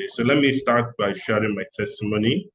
So let me start by sharing my testimony.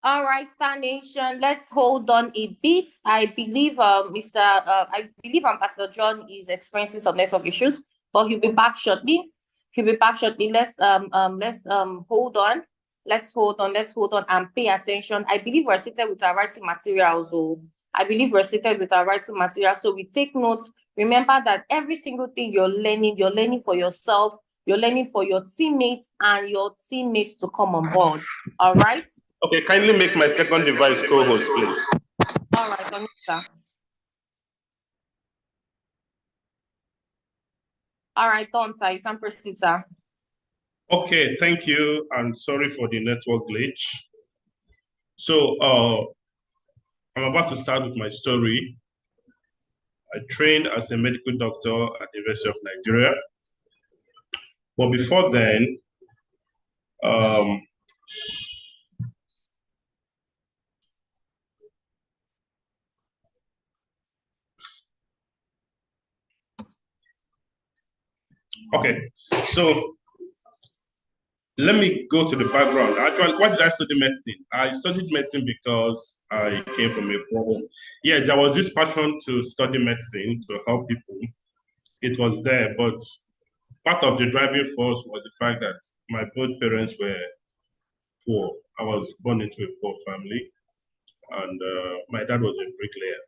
All right, Star Nation, let's hold on a bit. I believe Pastor John is experiencing some network issues, but he'll be back shortly. Let's hold on. Let's hold on and pay attention. I believe we're seated with our writing materials. So we take notes. Remember that every single thing you're learning for yourself, you're learning for your teammates and your teammates to come on board. All right. Okay, kindly make my second device co-host, please. All right, sir. All right, done, sir. You can proceed, sir. Okay, thank you, and sorry for the network glitch. So, I'm about to start with my story. I trained as a medical doctor at the University of Nigeria. But before then, okay, so let me go to the background. Actually, why did I study medicine? I studied medicine because I came from a problem. Yes, there was this passion to study medicine to help people. It was there, but part of the driving force was the fact that my both parents were poor. I was born into a poor family, and my dad was a bricklayer.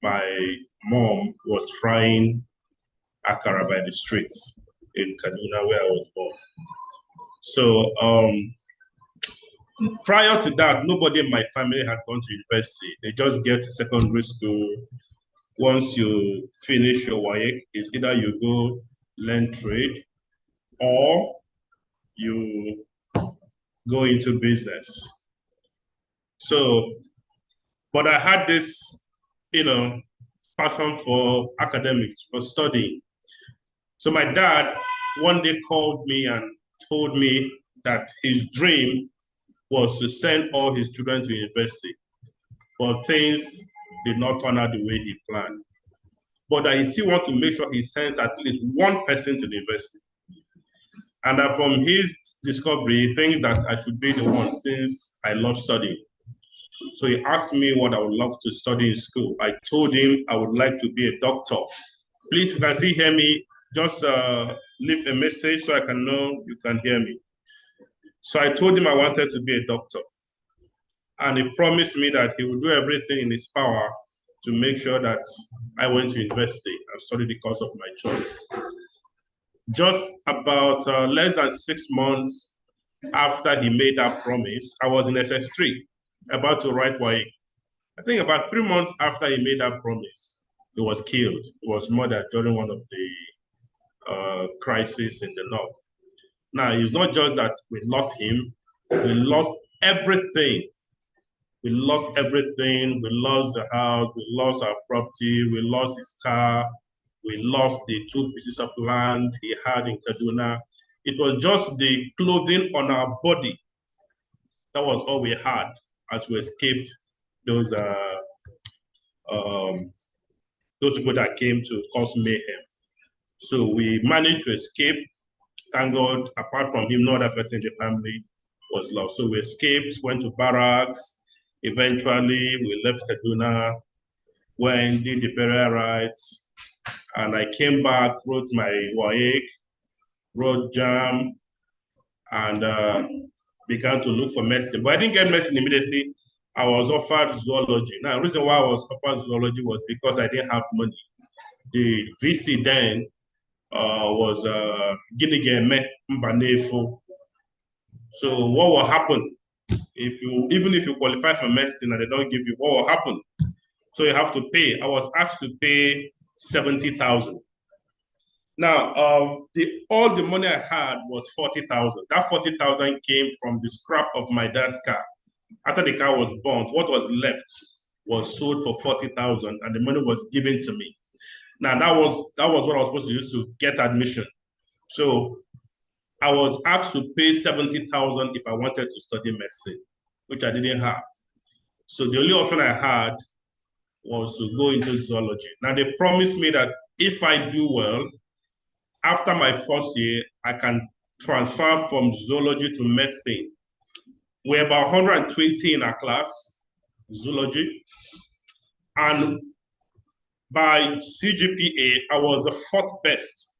My mom was frying akara by the streets in Kaduna, where I was born. So prior to that, nobody in my family had gone to university. They just get to secondary school. Once you finish your WAEC, it's either you go learn trade or you go into business. So, but I had this, passion for academics, for studying. So my dad one day called me and told me that his dream was to send all his children to university, but things did not turn out the way he planned. But that he still want to make sure he sends at least one person to the university. And that from his discovery, he thinks that I should be the one since I love studying. So he asked me what I would love to study in school. I told him I would like to be a doctor. Please, if you can still hear me, just leave a message so I can know you can hear me. So I told him I wanted to be a doctor. And he promised me that he would do everything in his power to make sure that I went to university and studied the course of my choice. Just about less than 6 months after he made that promise, I was in SS3, about to write WAEC. I think about 3 months after he made that promise, he was killed. He was murdered during one of the crises in the north. Now, it's not just that we lost him, We lost everything. We lost everything. We lost the house. We lost our property. We lost his car. We lost the 2 pieces of land he had in Kaduna. It was just the clothing on our body. That was all we had as we escaped those people that came to cause mayhem. So we managed to escape. Thank God, apart from him, no other person in the family was lost. So we escaped, went to barracks. Eventually, we left Kaduna, went, did the burial rites, and I came back, wrote my WAEC, wrote JAM, and began to look for medicine. But I didn't get medicine immediately. I was offered zoology. Now, the reason why I was offered zoology was because I didn't have money. The VC then was Ginigeme Mbanefo. So what will happen even if you qualify for medicine and they don't give you, what will happen? So you have to pay. I was asked to pay 70,000. Now, all the money I had was 40,000. That 40,000 came from the scrap of my dad's car. After the car was burnt, what was left was sold for 40,000, and the money was given to me. Now, that was what I was supposed to use to get admission. So I was asked to pay 70,000 if I wanted to study medicine, which I didn't have. So the only option I had was to go into zoology. Now, they promised me that if I do well, after my first year, I can transfer from zoology to medicine. We're about 120 in our class, zoology. And by CGPA, I was the 4th best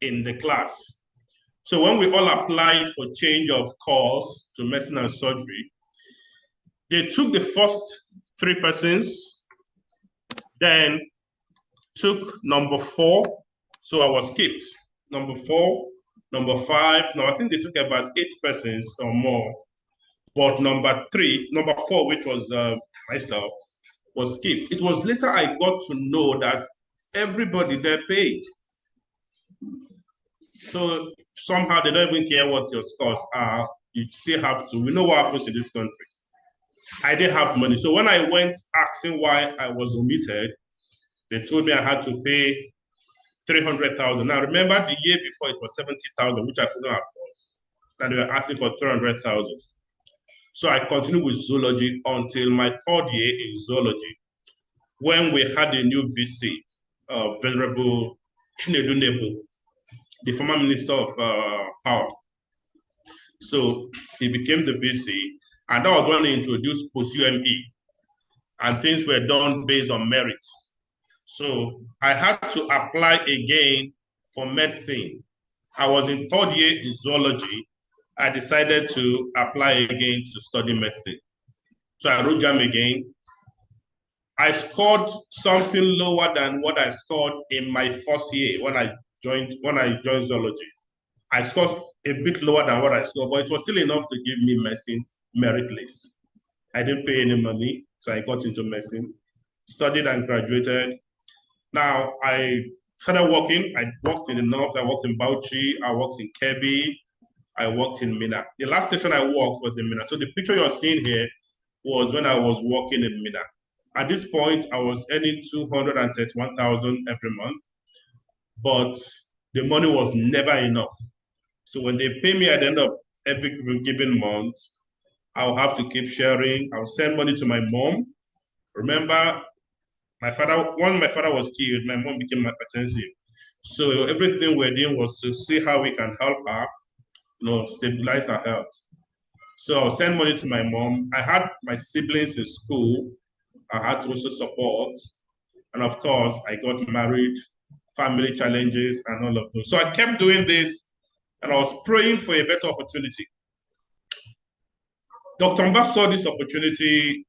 in the class. So when we all applied for change of course to medicine and surgery, they took the first 3 persons, then took number 4. So I was skipped. Number 4, number 5. Now I think they took about 8 persons or more. But number 4, which was myself, was skipped. It was later I got to know that everybody there paid. So somehow they don't even care what your scores are. You still have to. We know what happens in this country. I didn't have money. So when I went asking why I was omitted, they told me I had to pay 300,000. Now remember the year before it was 70,000, which I couldn't afford. And they were asking for 300,000. So I continued with zoology until my 3rd year in zoology, when we had a new VC, Venerable Chinedu Nebo, the former Minister of Power. So he became the VC, and that was when he introduced post-UME, and things were done based on merit. So I had to apply again for medicine. I was in 3rd year in zoology. I decided to apply again to study medicine. So I wrote JAM again. I scored something lower than what I scored in my first year when I joined zoology. I scored a bit lower than what I scored, but it was still enough to give me medicine merit list. I didn't pay any money, so I got into medicine, studied and graduated. Now I started working. I worked in the north, I worked in Bauchi, I worked in Kebbi, I worked in Mina. The last station I worked was in Mina. So the picture you're seeing here was when I was working in Mina. At this point, I was earning 231,000 every month, but the money was never enough. So when they pay me at the end of every given month, I'll have to keep sharing. I'll send money to my mom. Remember, when my father was killed, my mom became hypertensive. So everything we're doing was to see how we can help her, stabilize her health. So I'll send money to my mom. I had my siblings in school. I had to also support. And of course, I got married, family challenges, and all of those. So I kept doing this, and I was praying for a better opportunity. Dr. Mba saw this opportunity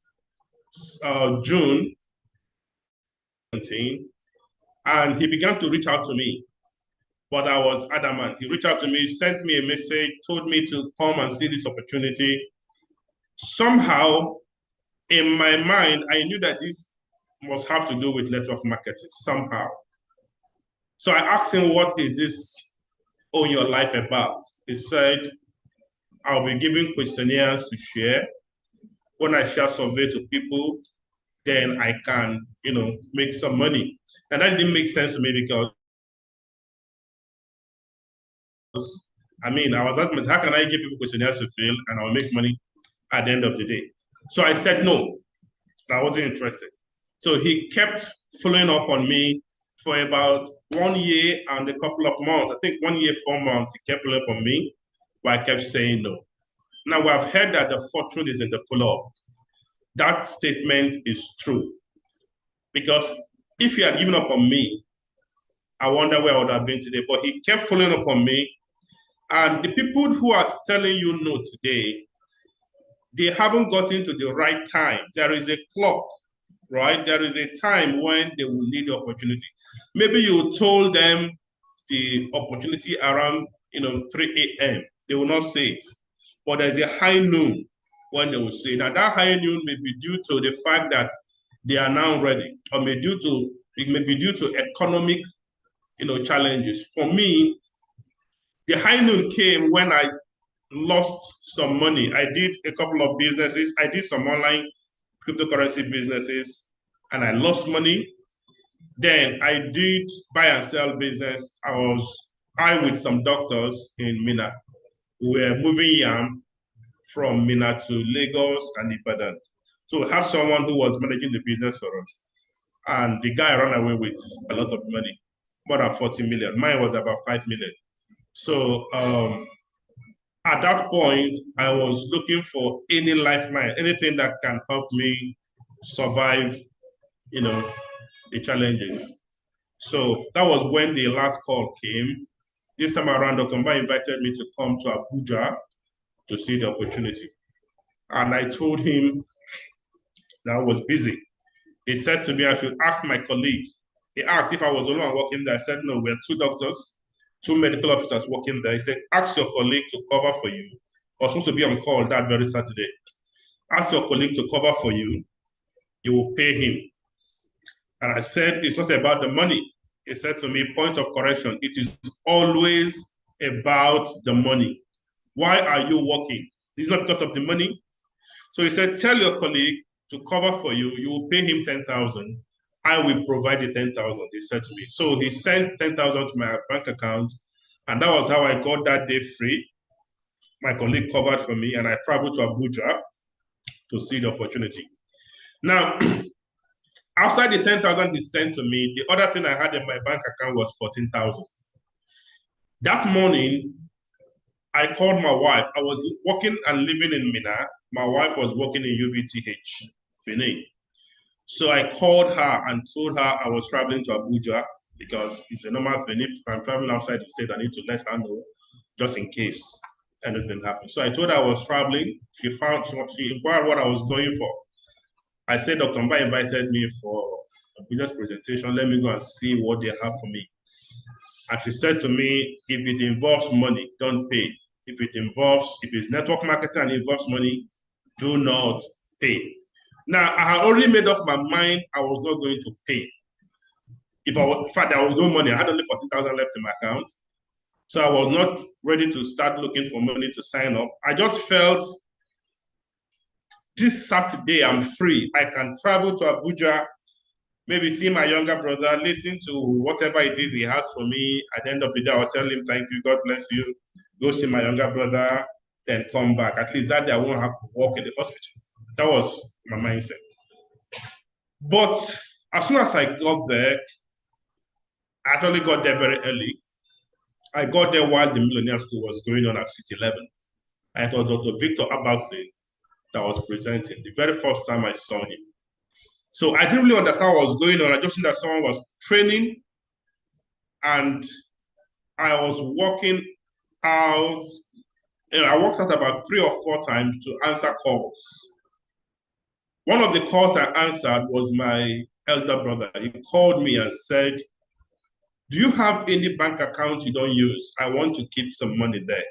June 17, and he began to reach out to me. But I was adamant. He reached out to me, sent me a message, told me to come and see this opportunity. Somehow, in my mind, I knew that this must have to do with network marketing somehow. So I asked him, what is this Own Your Life about? He said, I'll be giving questionnaires to share. When I share survey to people, then I can, make some money. And that didn't make sense to me because, I was asking myself, how can I give people questionnaires to fill and I'll make money at the end of the day? So I said no, I wasn't interested. So he kept following up on me for about 1 year and a couple of months. I think 1 year, 4 months, he kept following up on me, but I kept saying no. Now, we have heard that the fortune is in the follow-up. That statement is true. Because if he had given up on me, I wonder where I would have been today. But he kept following up on me. And the people who are telling you no today, they haven't gotten to the right time. There is a clock, right? There is a time when they will need the opportunity. Maybe you told them the opportunity around 3 a.m. They will not say it. But there's a high noon when they will say. Now that high noon may be due to the fact that they are now ready, or it may be due to economic challenges. For me, the high noon came when I lost some money. I did a couple of businesses. I did some online cryptocurrency businesses and I lost money. Then I did buy and sell business. I with some doctors in Mina. We were moving yam from Mina to Lagos and Ibadan. So we have someone who was managing the business for us. And the guy ran away with a lot of money, more than 40 million. Mine was about 5 million. So at that point, I was looking for any lifeline, anything that can help me survive, the challenges. So that was when the last call came. This time around, Dr. Mba invited me to come to Abuja to see the opportunity. And I told him that I was busy. He said to me, I should ask my colleague. He asked if I was the only one working there. I said, no, we're 2 doctors, 2 medical officers working there. He said, ask your colleague to cover for you. I was supposed to be on call that very Saturday. Ask your colleague to cover for you. You will pay him. And I said, it's not about the money. He said to me, point of correction, it is always about the money. Why are you working? It's not because of the money. So he said, tell your colleague to cover for you. You will pay him 10,000. I will provide the 10,000, he said to me. So he sent 10,000 to my bank account. And that was how I got that day free. My colleague covered for me and I traveled to Abuja to see the opportunity. Now, outside the 10,000 he sent to me, the other thing I had in my bank account was 14,000. That morning, I called my wife. I was working and living in Mina. My wife was working in UBTH, Benin. So I called her and told her I was traveling to Abuja because it's a normal thing. If I'm traveling outside the state, I need to let her know just in case anything happens. So I told her I was traveling. She inquired what I was going for. I said, Dr. Mba invited me for a business presentation. Let me go and see what they have for me. And she said to me, if it involves money, don't pay. If it's network marketing and involves money, do not pay. Now, I had already made up my mind I was not going to pay. In fact, there was no money. I had only 40,000 left in my account. So I was not ready to start looking for money to sign up. I just felt this Saturday I'm free. I can travel to Abuja, maybe see my younger brother, listen to whatever it is he has for me. At the end of the day, I'll tell him, thank you, God bless you. Go see my younger brother, then come back. At least that day I won't have to walk in the hospital. That was my mindset. But as soon as I got there, I actually got there very early. I got there while the Millionaire School was going on at City 11. I thought Dr. Victor Abalse that was presenting the very first time I saw him. So I didn't really understand what was going on. I just knew that someone was training and I was walking out. I walked out about 3 or 4 times to answer calls. One of the calls I answered was my elder brother. He called me and said, do you have any bank account you don't use? I want to keep some money there.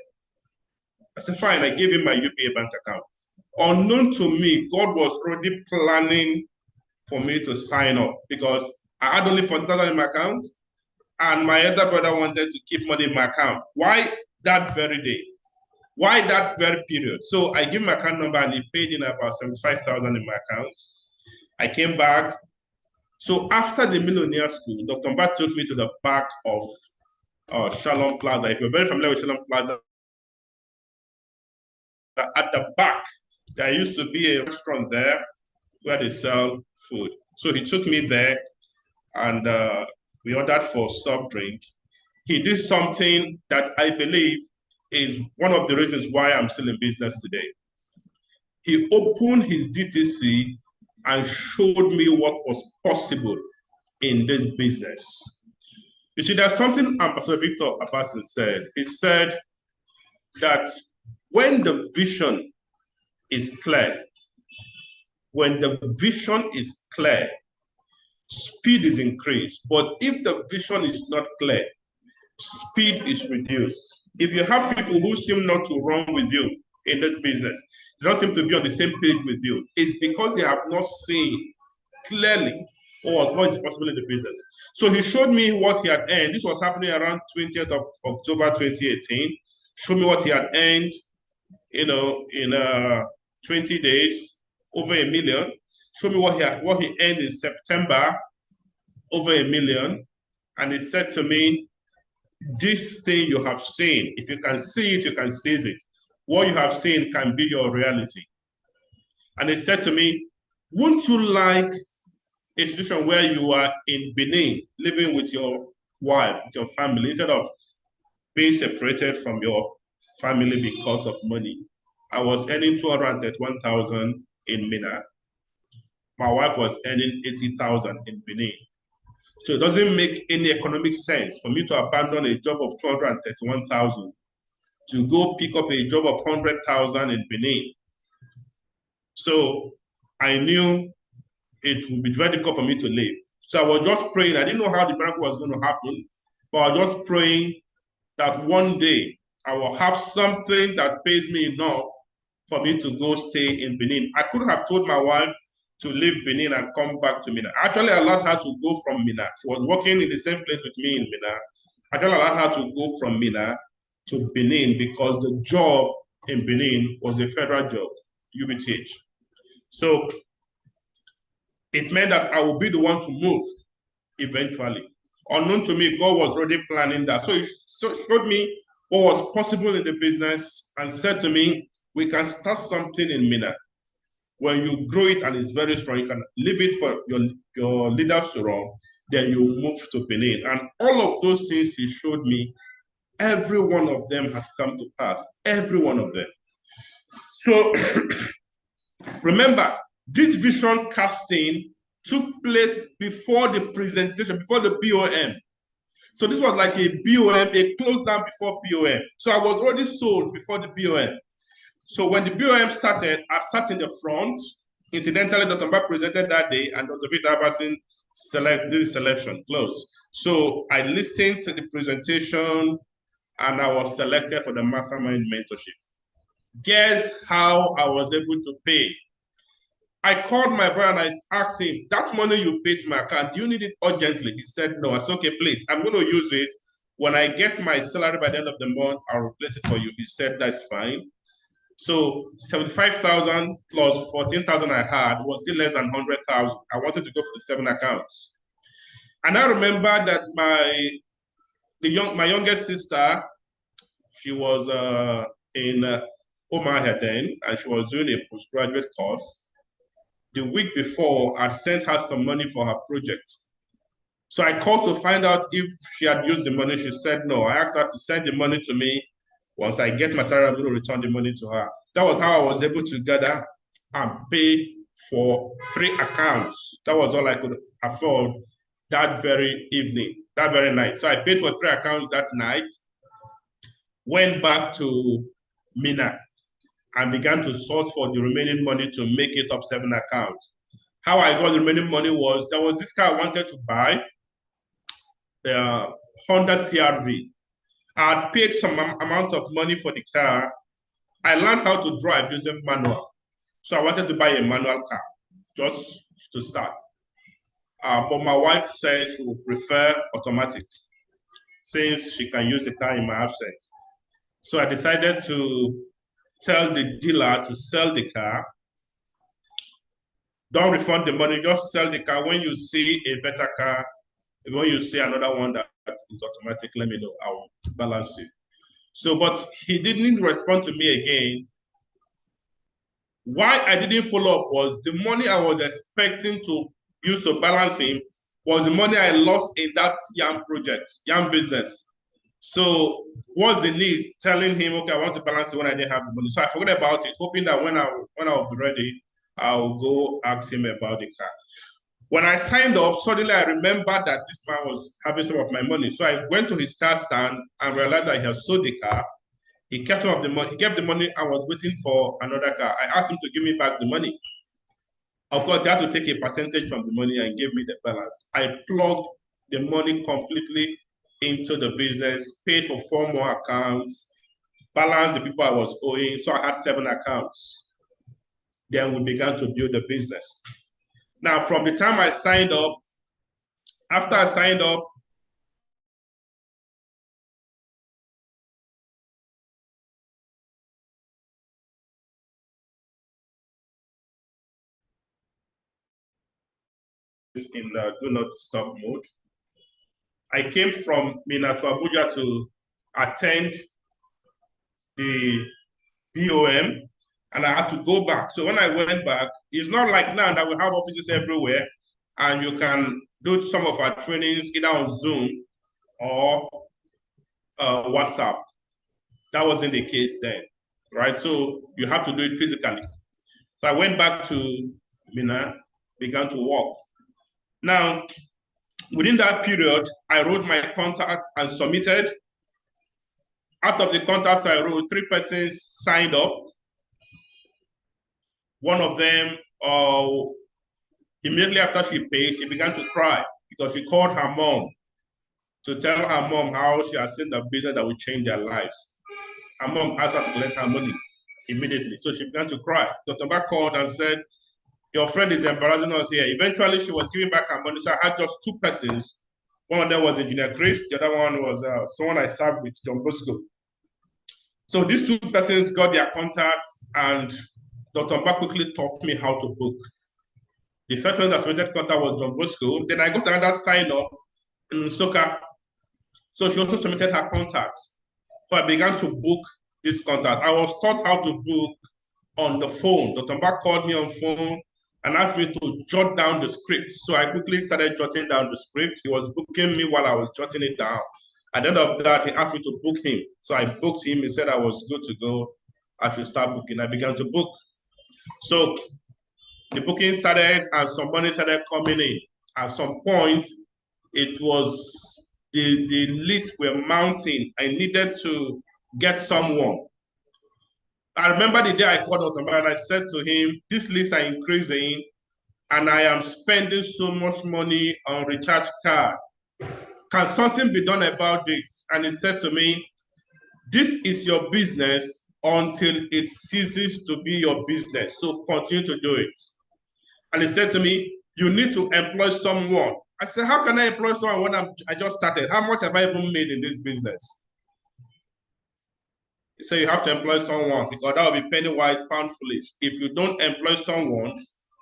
I said, fine. I gave him my UPA bank account. Unknown to me, God was already planning for me to sign up because I had only 40,000 in my account and my elder brother wanted to keep money in my account. Why that very day? Why that very period? So I give my account number and he paid in about 75,000 in my account. I came back. So after the millionaire school, Dr. Mba took me to the back of Shalom Plaza. If you're very familiar with Shalom Plaza, at the back, there used to be a restaurant there where they sell food. So he took me there and we ordered for soft drink. He did something that I believe is one of the reasons why I'm still in business today. He opened his DTC and showed me what was possible in this business. You see, there's something Ambassador Victor Abbasin said. He said that when the vision is clear, speed is increased. But if the vision is not clear, speed is reduced. If you have people who seem not to run with you in this business, they don't seem to be on the same page with you, it's because they have not seen clearly what is possible in the business. So he showed me what he had earned. This was happening around 20th of October 2018. Showed me what he had earned, in 20 days, over $1 million. Showed me what he earned in September, over $1 million. And he said to me, this thing you have seen, if you can see it, you can seize it. What you have seen can be your reality. And he said to me, wouldn't you like a situation where you are in Benin, living with your wife, with your family, instead of being separated from your family because of money? I was earning 231,000 in Mina. My wife was earning 80,000 in Benin. So it doesn't make any economic sense for me to abandon a job of 231,000 to go pick up a job of 100,000 in Benin. So I knew it would be very difficult for me to leave. So I was just praying. I didn't know how the miracle was going to happen, but I was just praying that one day I will have something that pays me enough for me to go stay in Benin. I could have told my wife to leave Benin and come back to Mina. Actually, I allowed her to go from Mina. She was working in the same place with me in Mina. I actually allowed her to go from Mina to Benin because the job in Benin was a federal job, UBTH. So it meant that I would be the one to move eventually. Unknown to me, God was already planning that. So he showed me what was possible in the business and said to me, we can start something in Mina. When you grow it and it's very strong, you can leave it for your leaders to run, then you move to Benin. And all of those things he showed me, every one of them has come to pass. Every one of them. So remember, this vision casting took place before the presentation, before the BOM. So this was like a BOM, a close down before BOM. So I was already sold before the BOM. So when the BOM started, I sat in the front. Incidentally, Dr. Mba presented that day, and Dr. Victor Abbasin did the selection, close. So I listened to the presentation, and I was selected for the mastermind mentorship. Guess how I was able to pay? I called my brother and I asked him, that money you paid to my account, do you need it urgently? He said, no. I said, okay, please, I'm going to use it. When I get my salary by the end of the month, I'll replace it for you. He said, that's fine. So 75,000 plus 14,000 I had was still less than 100,000. I wanted to go for the 7 accounts. And I remember that my youngest sister, she was in Omaha then, and she was doing a postgraduate course. The week before, I'd sent her some money for her project. So I called to find out if she had used the money. She said no. I asked her to send the money to me. Once I get my salary, I'm going to return the money to her. That was how I was able to gather and pay for 3 accounts. That was all I could afford that very evening, that very night. So I paid for 3 accounts that night, went back to Mina, and began to source for the remaining money to make it up 7 accounts. How I got the remaining money was, there was this car I wanted to buy, the Honda CRV. I had paid some amount of money for the car. I learned how to drive using manual. So I wanted to buy a manual car, just to start. But my wife said she would prefer automatic, since she can use the car in my absence. So I decided to tell the dealer to sell the car. Don't refund the money, just sell the car. When you see a better car, when you see another one that is automatic, let me know, I'll balance it. So, but he didn't respond to me again. Why I didn't follow up was the money I was expecting to use to balance him was the money I lost in that yam project, yam business. So what's the need telling him, okay, I want to balance it when I didn't have the money? So I forgot about it, hoping that when I'll be ready, I'll go ask him about the car. When I signed up, suddenly I remembered that this man was having some of my money. So I went to his car stand and realized that he had sold the car. He kept some of the money. He kept the money and was waiting for another car. I asked him to give me back the money. Of course, he had to take a percentage from the money and give me the balance. I plugged the money completely into the business, paid for 4 more accounts, balanced the people I was owing. So I had 7 accounts. Then we began to build the business. Now, from the time I signed up, after I signed up, in the do not stop mode. I came from Mina to Abuja to attend the BOM, and I had to go back. So when I went back, it's not like now that we have offices everywhere, and you can do some of our trainings either on Zoom or WhatsApp. That wasn't the case then, right? So you have to do it physically. So I went back to Mina, began to work. Now, within that period, I wrote my contacts and submitted. Out of the contacts I wrote, 3 persons signed up. One of them, immediately after she paid, she began to cry because she called her mom to tell her mom how she has seen the business that will change their lives. Her mom asked her to collect her money immediately. So she began to cry. Dr. Back called and said, your friend is embarrassing us here. Eventually, she was giving back her money. So I had just 2 persons. One of them was Engineer Grace. The other one was someone I served with, John Bosco. So these 2 persons got their contacts, and Dr. Back quickly taught me how to book. The first one that submitted contact was John Bosco. Then I got another sign up in Soka. So she also submitted her contacts. So I began to book this contact. I was taught how to book on the phone. Dr. Back called me on phone and asked me to jot down the script. So I quickly started jotting down the script. He was booking me while I was jotting it down. At the end of that, he asked me to book him. So I booked him. He said I was good to go. I should start booking. I began to book. So the booking started and some money started coming in. At some point, it was the lists were mounting. I needed to get someone. I remember the day I called Dr. Man and I said to him, these lists are increasing and I am spending so much money on recharge card. Can something be done about this? And he said to me, this is your business until it ceases to be your business. So continue to do it. And he said to me, you need to employ someone. I said, how can I employ someone when I just started? How much have I even made in this business? He said, you have to employ someone because that will be penny wise, pound foolish. If you don't employ someone,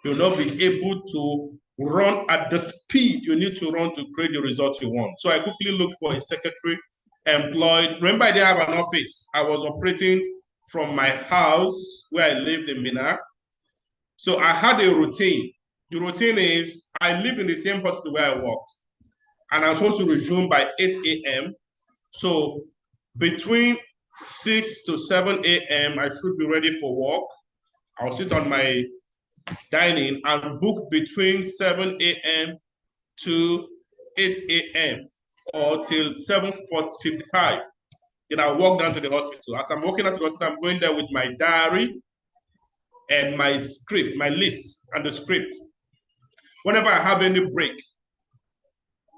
you'll not be able to run at the speed you need to run to create the results you want. So I quickly looked for a secretary, employed. Remember, I didn't have an office. I was operating from my house where I lived in Mina. So I had a routine. The routine is I live in the same hospital where I worked, and I'm supposed to resume by 8 a.m. So between 6 to 7 a.m., I should be ready for work. I'll sit on my dining and book between 7 a.m. to 8 a.m. or till 7:55. Then I walk down to the hospital. As I'm walking out to the hospital, I'm going there with my diary and my script, my list and the script. Whenever I have any break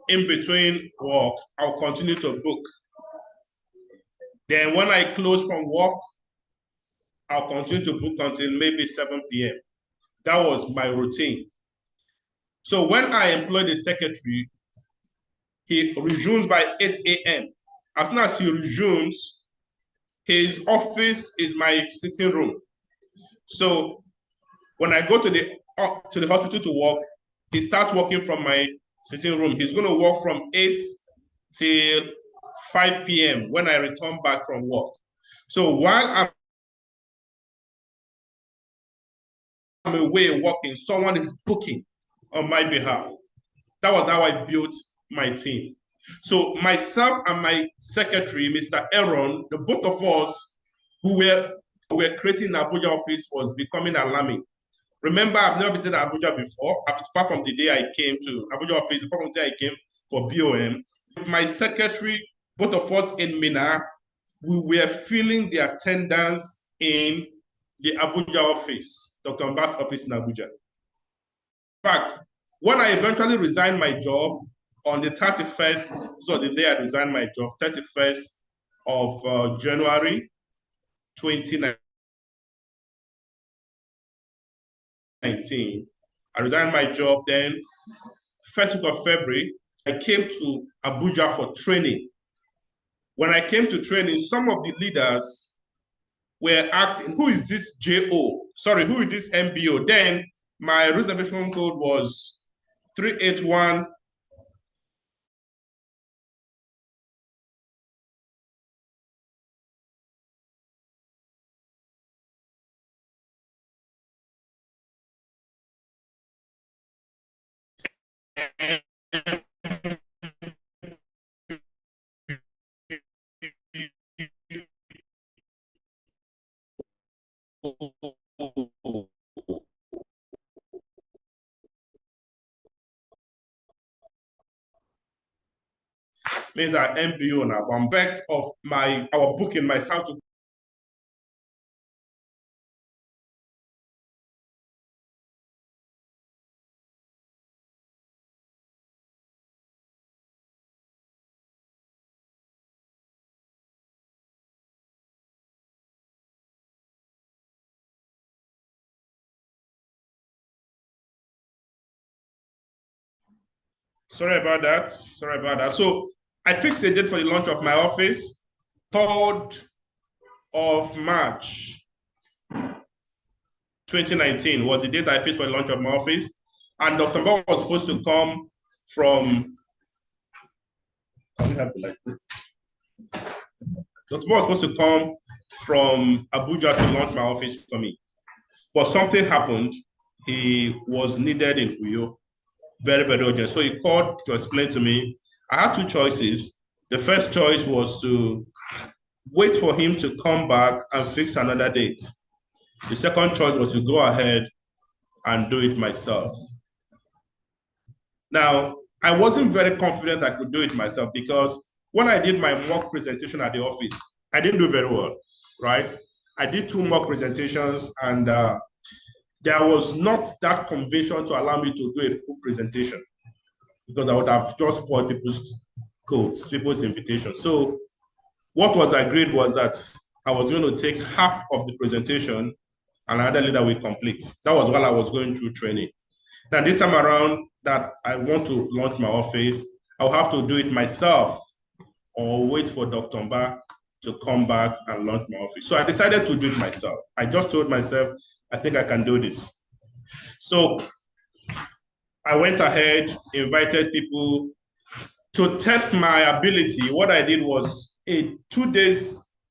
in between work, I'll continue to book. Then when I close from work, I'll continue to book until maybe 7 p.m. That was my routine. So when I employ the secretary, he resumes by 8 a.m. As soon as he resumes, his office is my sitting room. So when I go to the hospital to work, he starts working from my sitting room. He's going to work from 8 till 5 p.m. when I return back from work. So while I'm away working, someone is booking on my behalf. That was how I built my team. So myself and my secretary, Mr. Aaron, the both of us who were creating Abuja office was becoming alarming. Remember, I've never visited Abuja before, apart from the day I came to Abuja office, apart from the day I came for BOM. With my secretary, both of us in Mina, we were feeling the attendance in the Abuja office, Dr. Mba's office in Abuja. In fact, when I eventually resigned my job on the 31st, so the day I resigned my job, 31st of January 2019, I resigned my job. Then, first week of February, I came to Abuja for training. When I came to training, some of the leaders were asking, who is this JO? Sorry, who is this MBO? Then my reservation code was 381. Means that MBO now. One back of our booking myself to sorry about that. Sorry about that. So I fixed a date for the launch of my office, 3rd of March 2019 was the date I fixed for the launch of my office. And Dr. Mba was supposed to come from Dr. Mba was supposed to come from Abuja to launch my office for me. But something happened. He was needed in Uyo, very, very urgent. So he called to explain to me. I had two choices. The first choice was to wait for him to come back and fix another date. The second choice was to go ahead and do it myself. Now, I wasn't very confident I could do it myself because when I did my mock presentation at the office, I didn't do very well, right? I did 2 mock presentations and there was not that conviction to allow me to do a full presentation because I would have just spoiled people's codes, people's invitations. So what was agreed was that I was going to take half of the presentation and another leader will complete. That was while I was going through training. Now this time around that I want to launch my office, I'll have to do it myself or wait for Dr. Mba to come back and launch my office. So I decided to do it myself. I just told myself, I think I can do this. So I went ahead, invited people to test my ability. What I did was a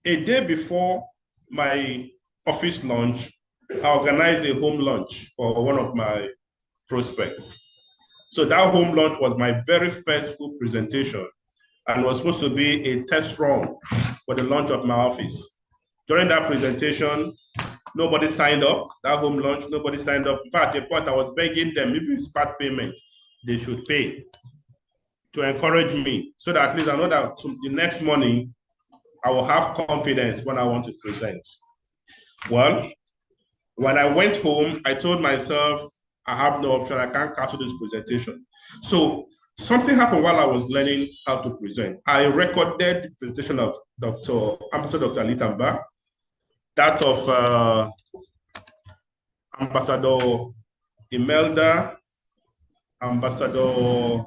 day before my office launch, I organized a home launch for one of my prospects. So that home launch was my very first full presentation and was supposed to be a test run for the launch of my office. During that presentation, nobody signed up. That home launch, nobody signed up. In fact, at a point I was begging them, if it's part payment, they should pay to encourage me so that at least I know that the next morning I will have confidence when I want to present. Well, when I went home, I told myself, I have no option. I can't cancel this presentation. So something happened while I was learning how to present. I recorded the presentation of Ambassador Dr. Litamba, that of Ambassador Imelda, Ambassador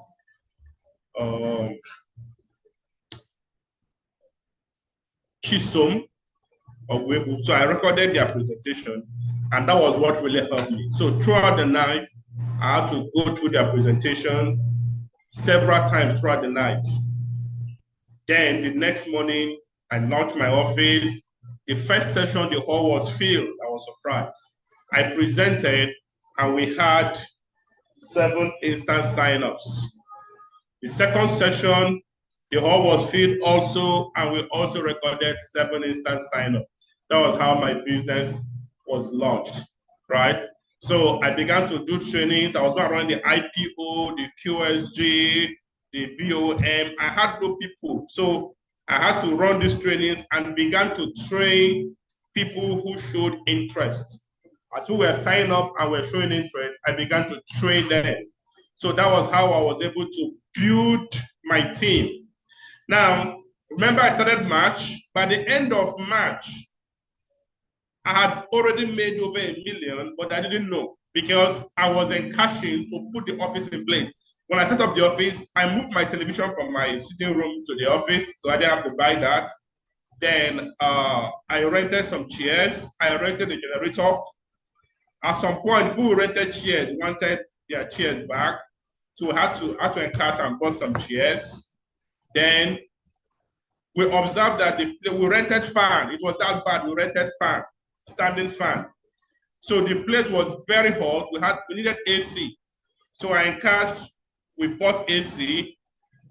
Chisom, of people. So I recorded their presentation, and that was what really helped me. So throughout the night, I had to go through their presentation several times throughout the night. Then the next morning, I launched my office. The first session, the hall was filled. I was surprised. I presented, and we had 7 instant signups. The second session, the hall was filled also, and we also recorded 7 instant signups. That was how my business was launched, right? So I began to do trainings. I was going around the IPO, the QSG, the BOM. I had no people. So I had to run these trainings and began to train people who showed interest. As we were signing up and were showing interest, I began to train them. So that was how I was able to build my team. Now, remember I started March. By the end of March, I had already made over $1 million, but I didn't know because I was encashing to put the office in place. When I set up the office, I moved my television from my sitting room to the office, so I didn't have to buy that. Then I rented some chairs. I rented a generator. At some point, who rented chairs wanted their chairs back, so I had to encash and bought some chairs. Then we observed that we rented fan. It was that bad. We rented fan, standing fan. So the place was very hot. We needed AC. So I encashed. We bought AC,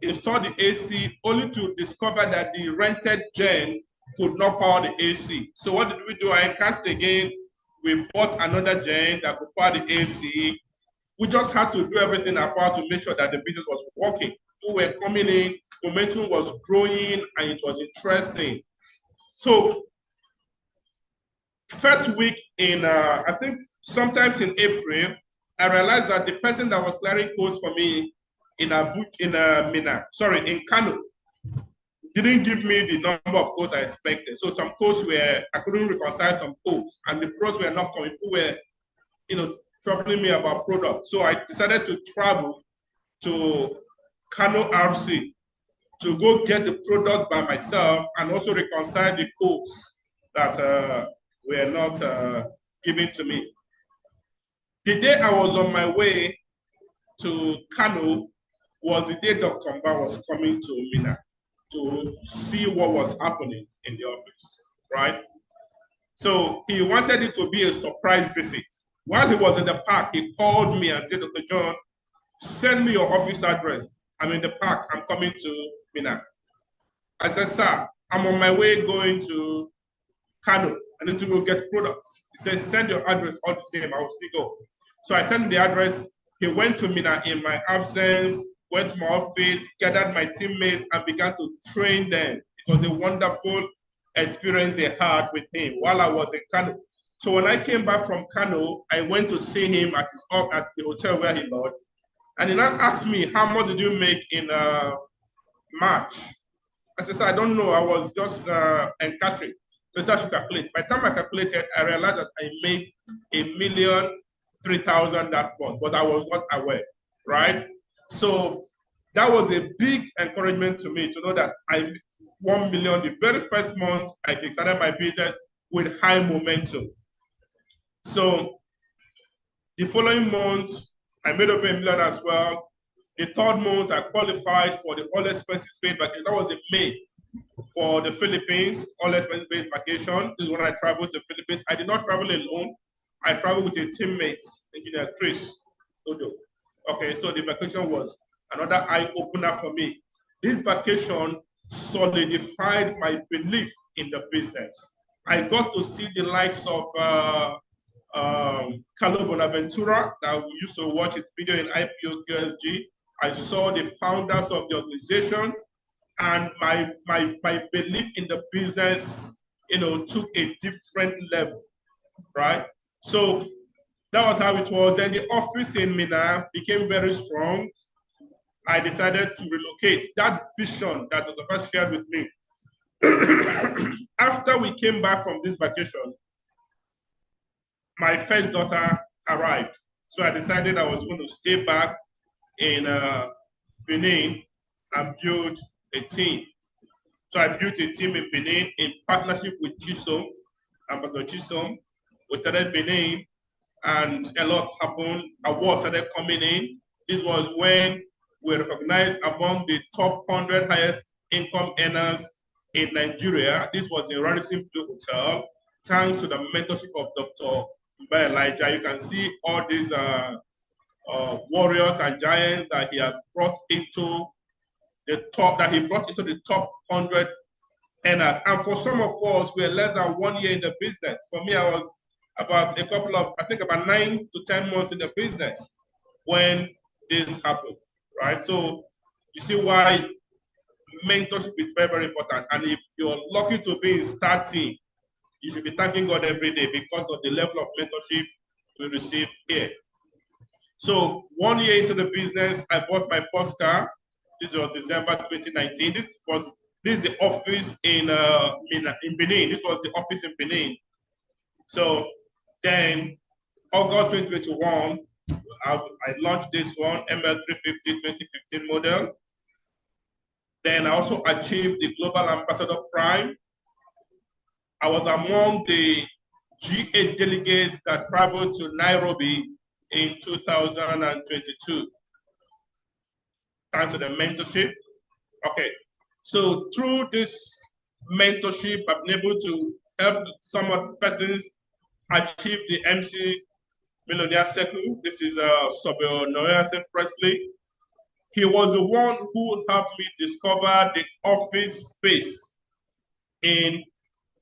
installed the AC, only to discover that the rented gen could not power the AC. So what did we do? I encashed again. We bought another gen that could power the AC. We just had to do everything apart to make sure that the business was working. We were coming in, momentum was growing, and it was interesting. So first week in, I think sometimes in April, I realized that the person that was clearing codes for me in Kano, didn't give me the number of codes I expected. So some codes I couldn't reconcile some codes, and the pros were not coming. People were, troubling me about products. So I decided to travel to Kano RC to go get the products by myself and also reconcile the codes that were not given to me. The day I was on my way to Kano was the day Dr. Mba was coming to Mina to see what was happening in the office, right? So he wanted it to be a surprise visit. While he was in the park, he called me and said, Dr. John, send me your office address. I'm in the park. I'm coming to Mina. I said, sir, I'm on my way going to Kano. I need to go get products. He said, send your address all the same. I will still go. So I sent him the address. He went to Mina in my absence, went to my office, gathered my teammates, and began to train them. It was a wonderful experience they had with him while I was in Kano. So when I came back from Kano, I went to see him at the hotel where he lodged. And he now asked me, how much did you make in March? I said, I don't know. I was just encashing. So I should calculate. By the time I calculated, I realized that I made $1,003,000 that month, but I was not aware, right? So that was a big encouragement to me to know that I made $1 million the very first month I started my business with high momentum. So the following month, I made over $1 million as well. The third month, I qualified for the all expenses paid vacation. That was in May for the Philippines, all expenses paid vacation. This is when I traveled to the Philippines. I did not travel alone. I traveled with a teammate, Engineer Chris Odo. Okay, so the vacation was another eye-opener for me. This vacation solidified my belief in the business. I got to see the likes of Carlo Bonaventura that we used to watch his video in IPO QSG. I saw the founders of the organization, and my belief in the business, took a different level, right? So that was how it was. Then the office in Mina became very strong. I decided to relocate. That vision that Dr. Okwu shared with me. After we came back from this vacation, my first daughter arrived. So I decided I was going to stay back in Benin and build a team. So I built a team in Benin in partnership with Chisom. Ambassador Chisom. We started Benin, and a lot happened. Awards started coming in. This was when we were recognized among the top 100 highest income earners in Nigeria. This was in Radisson Blue Hotel, thanks to the mentorship of Dr. Elijah. You can see all these warriors and giants that he has brought into the top, that he brought into the top 100 earners. And for some of us, we're less than 1 year in the business. For me, I was about about 9 to 10 months in the business when this happened, right? So you see why mentorship is very, very important. And if you're lucky to be in starting, you should be thanking God every day because of the level of mentorship we receive here. So 1 year into the business, I bought my first car. This was December 2019. This is the office in Benin. This was the office in Benin. So then August 2021, I launched this one, ML350 2015 model. Then I also achieved the Global Ambassador Prime. I was among the G8 delegates that traveled to Nairobi in 2022. Thanks to the mentorship. Okay, so through this mentorship, I've been able to help some of the persons achieve the MC Millionaire Circle. This is Sobel Presley. He was the one who helped me discover the office space in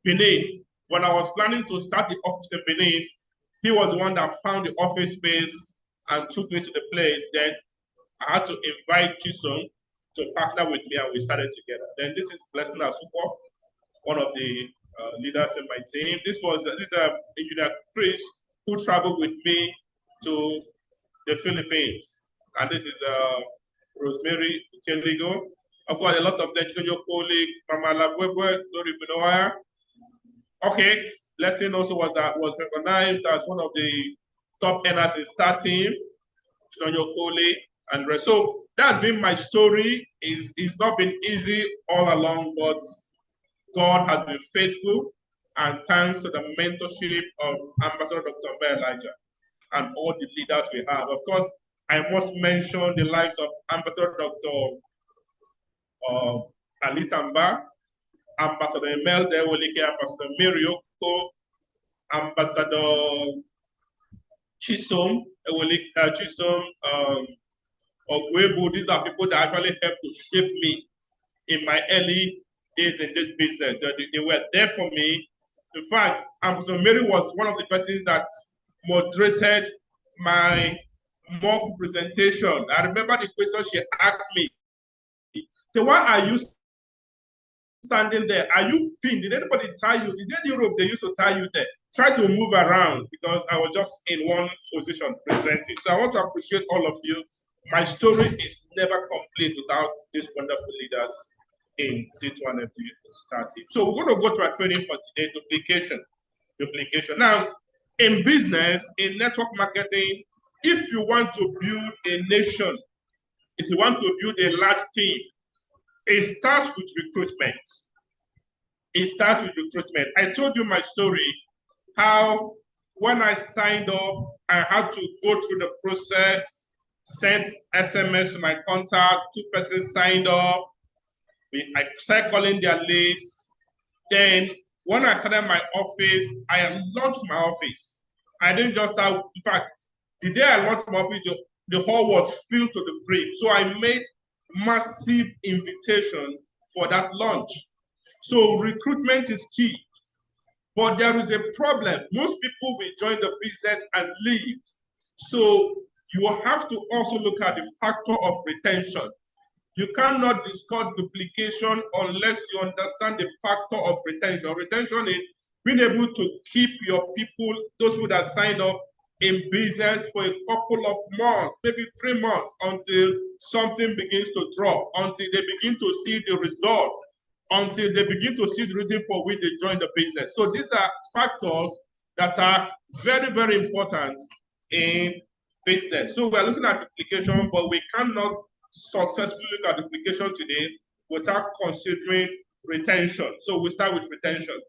Benin. When I was planning to start the office in Benin, he was the one that found the office space and took me to the place. Then I had to invite Chisom to partner with me, and we started together. Then this is Blessing Asuko, one of the leaders in my team. This is Engineer Chris, who traveled with me to the Philippines. And this is Rosemary Keligo. I've got a lot of them, your colleague, Mama Labwebwe, Lori Binoya. Okay, Blessing also was recognized as one of the top earners in Star Team, your colleague, and so that's been my story. It's not been easy all along, but God has been faithful, and thanks to the mentorship of Ambassador Dr. Elijah and all the leaders we have. Of course, I must mention the lives of Ambassador Dr. Alitamba, Ambassador Emel Dewolike, Ambassador Mirioko, Ambassador Chisom, Ogwebu. These are people that actually helped to shape me in my early days in this business. They were there for me. In fact, Ambassador Mary was one of the persons that moderated my mock presentation. I remember the question she asked me. So why are you standing there? Are you pinned? Did anybody tie you? Is it Europe they used to tie you there? Try to move around because I was just in one position presenting. So I want to appreciate all of you. My story is never complete without these wonderful leaders in C2FD starting. So we're going to go to our training for today, duplication. Now, in business, in network marketing, if you want to build a nation, if you want to build a large team, it starts with recruitment. It starts with recruitment. I told you my story, how when I signed up, I had to go through the process, sent SMS to my contact, 2 persons signed up, I started calling their list. Then when I started my office, I launched my office. I didn't just start, in fact, the day I launched my office, the hall was filled to the brim. So I made massive invitation for that launch. So recruitment is key. But there is a problem. Most people will join the business and leave. So you have to also look at the factor of retention. You cannot discuss duplication unless you understand the factor of retention. Retention is being able to keep your people, those who that signed up in business for a couple of months, maybe 3 months, until something begins to drop, until they begin to see the results, until they begin to see the reason for which they join the business. So these are factors that are very, very important in business. So we're looking at duplication, but we cannot successfully look at duplication today without considering retention. So we start with retention.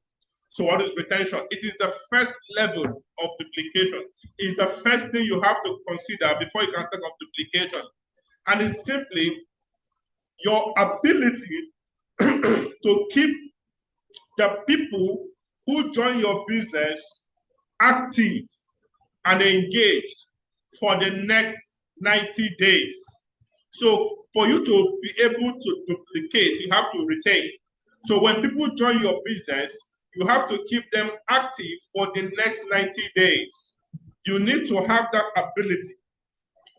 So what is retention? It is the first level of duplication. It's the first thing you have to consider before you can think of duplication. And it's simply your ability to keep the people who join your business active and engaged for the next 90 days. So for you to be able to duplicate, you have to retain. So when people join your business, you have to keep them active for the next 90 days. You need to have that ability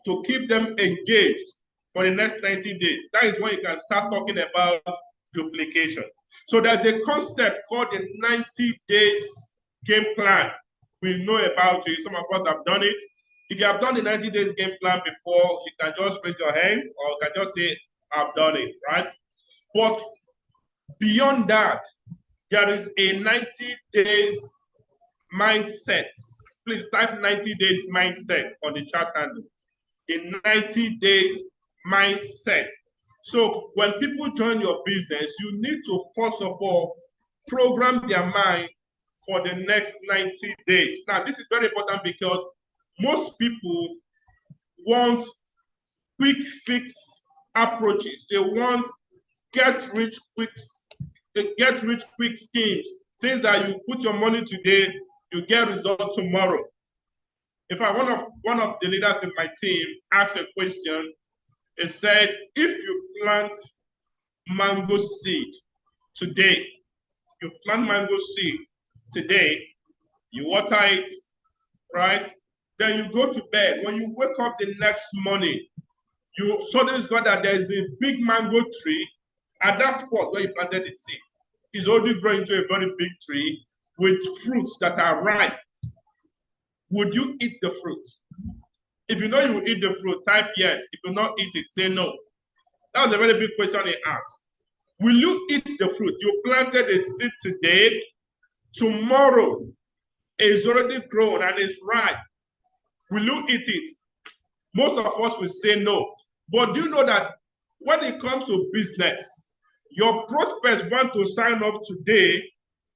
to keep them engaged for the next 90 days. That is when you can start talking about duplication. So there's a concept called the 90 days game plan. We know about it. Some of us have done it. If you have done the 90 days game plan before, you can just raise your hand or you can just say, I've done it, right? But beyond that, there is a 90 days mindset. Please type 90 days mindset on the chat handle. A 90 days mindset. So when people join your business, you need to, first of all, program their mind for the next 90 days. Now, this is very important because most people want quick fix approaches. They want get rich quick schemes. Things that you put your money today, you get result tomorrow. In fact, one of the leaders in my team asked a question. It said, if you plant mango seed today, you water it, right? Then you go to bed. When you wake up the next morning, you suddenly discover that there is a big mango tree at that spot where you planted the seed. It's already growing into a very big tree with fruits that are ripe. Would you eat the fruit? If you know you will eat the fruit, type yes. If you not eat it, say no. That was a very big question he asked. Will you eat the fruit? You planted a seed today. Tomorrow it's already grown and it's ripe. Will you eat it? Most of us will say no. But do you know that when it comes to business, your prospects want to sign up today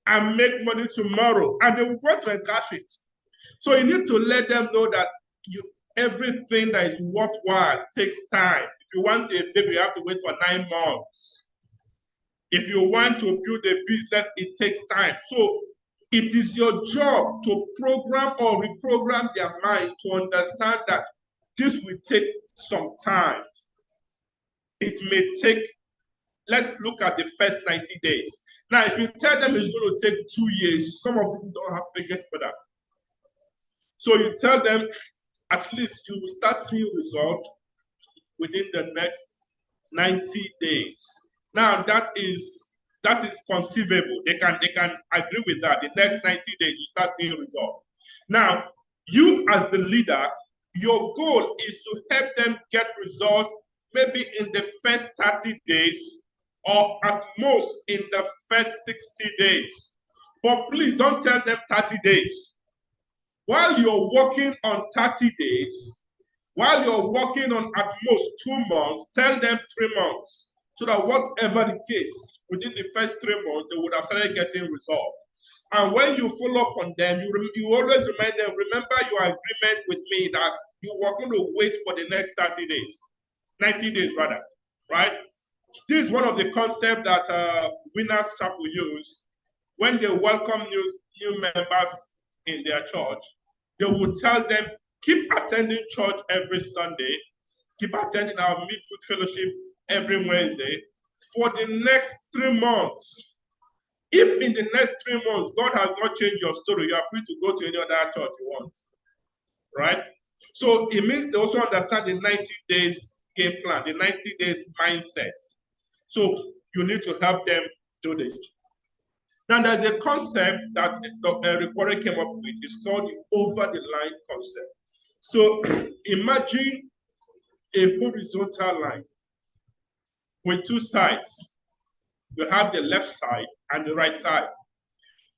and make money tomorrow, and they want to encash it. So you need to let them know that everything that is worthwhile takes time. If you want a baby, you have to wait for 9 months. If you want to build a business, it takes time. So it is your job to program or reprogram their mind to understand that this will take some time. It may take, let's look at the first 90 days. Now, if you tell them it's going to take 2 years, some of them don't have patience for that. So you tell them, at least you will start seeing results within the next 90 days. Now that is conceivable. They can agree with that. The next 90 days you start seeing results. Now, you as the leader, your goal is to help them get results maybe in the first 30 days or at most in the first 60 days. But please don't tell them 30 days. While you're working on 30 days, while you're working on at most 2 months, tell them 3 months, so that whatever the case, within the first 3 months, they would have started getting results. And when you follow up on them, you always remind them, remember your agreement with me that you were going to wait for the next 30 days, 90 days rather, right? This is one of the concepts that Winners Chapel use when they welcome new members in their church. They will tell them, keep attending church every Sunday, keep attending our midweek fellowship every Wednesday for the next 3 months. If in the next 3 months, God has not changed your story, you are free to go to any other church you want, right? So it means they also understand the 90 days game plan, the 90 days mindset. So you need to help them do this. Now, there's a concept that a reporter came up with. It's called the over-the-line concept. So imagine a horizontal line with 2 sides. You have the left side and the right side.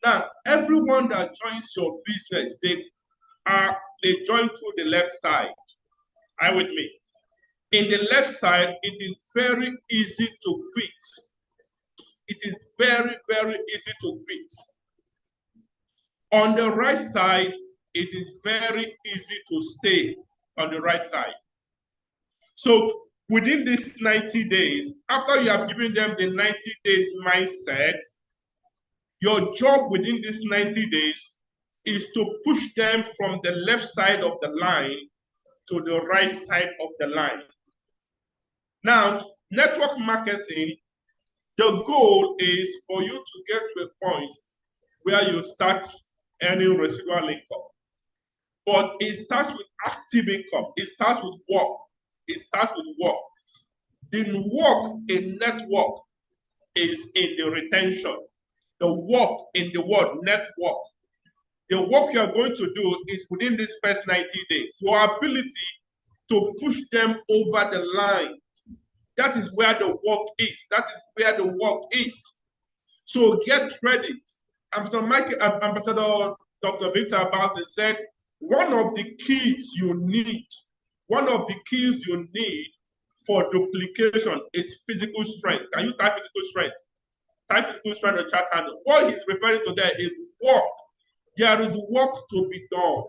Now, everyone that joins your business, they join through the left side. Are you with me? In the left side, it is very easy to quit. It is very, very easy to quit. On the right side, it is very easy to stay on the right side. So within these 90 days, after you have given them the 90 days mindset, your job within these 90 days is to push them from the left side of the line to the right side of the line. Now, network marketing, the goal is for you to get to a point where you start earning residual income. But it starts with active income. It starts with work. It starts with work. The work in network is in the retention. The work in the word network. The work you are going to do is within this first 90 days. Your ability to push them over the line. That is where the work is. That is where the work is. So get ready. Ambassador Dr. Victor Abbas said, one of the keys you need for duplication is physical strength. Can you type physical strength? Type physical strength on the chat handle. What he's referring to there is work. There is work to be done.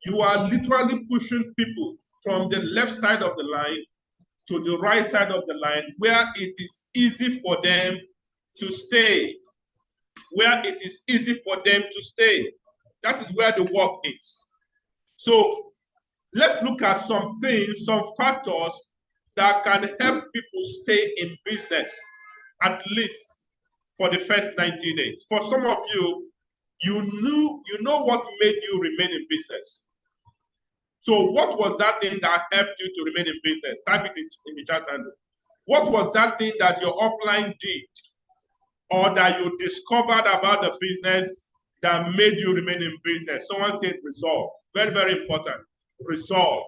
You are literally pushing people from the left side of the line to the right side of the line where it is easy for them to stay. Where it is easy for them to stay. That is where the work is. So let's look at some things, some factors that can help people stay in business, at least for the first 90 days. For some of you, you know what made you remain in business. So what was that thing that helped you to remain in business? Type it in the chat handle. What was that thing that your upline did or that you discovered about the business that made you remain in business? Someone said result. Very, very important. Result.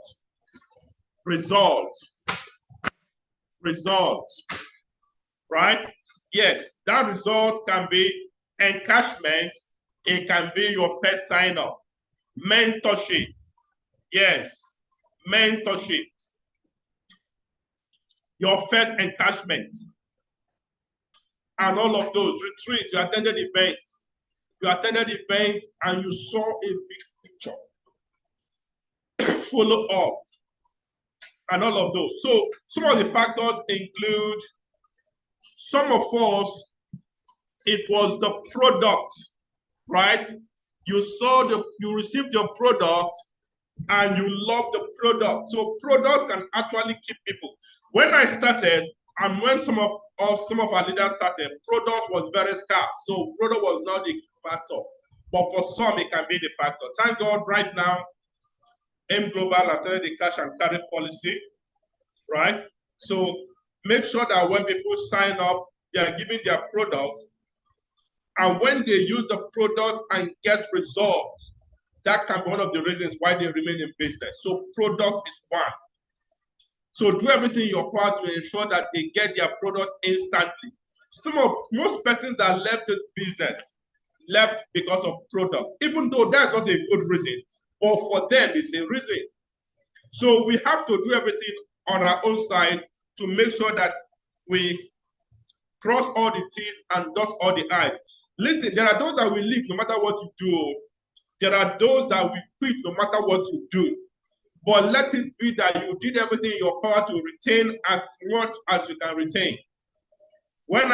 Result. Result. Right? Yes, that result can be encashment. It can be your first sign-up. Mentorship. Yes, mentorship. Your first encashment. And all of those retreats, you attended events. You attended events and you saw a big picture. Follow up. And all of those. So some of the factors include, some of us, it was the product, right? You received your product and you love the product. So products can actually keep people. When I started, and when some of our leaders started, product was very scarce. So product was not the factor. But for some, it can be the factor. Thank God right now, M Global has started the cash and carry policy, right? So make sure that when people sign up, they are giving their products. And when they use the products and get results, that can be one of the reasons why they remain in business. So product is one. So do everything in your power to ensure that they get their product instantly. Most persons that left this business left because of product, even though that's not a good reason, but for them it's a reason. So we have to do everything on our own side to make sure that we cross all the T's and dot all the I's. Listen, there are those that will leave no matter what you do. There are those that will quit no matter what you do. But let it be that you did everything in your power to retain as much as you can retain. When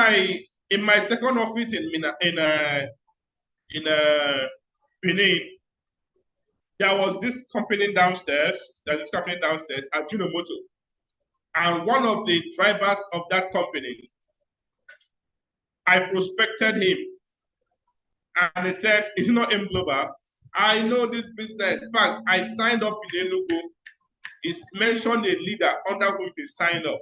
in my second office in Benin, there was this company downstairs, Ajinomoto. And one of the drivers of that company, I prospected him. And he said, "It's not M Global. I know this business. In fact, I signed up in Enugu. It's mentioned a leader under whom he signed up.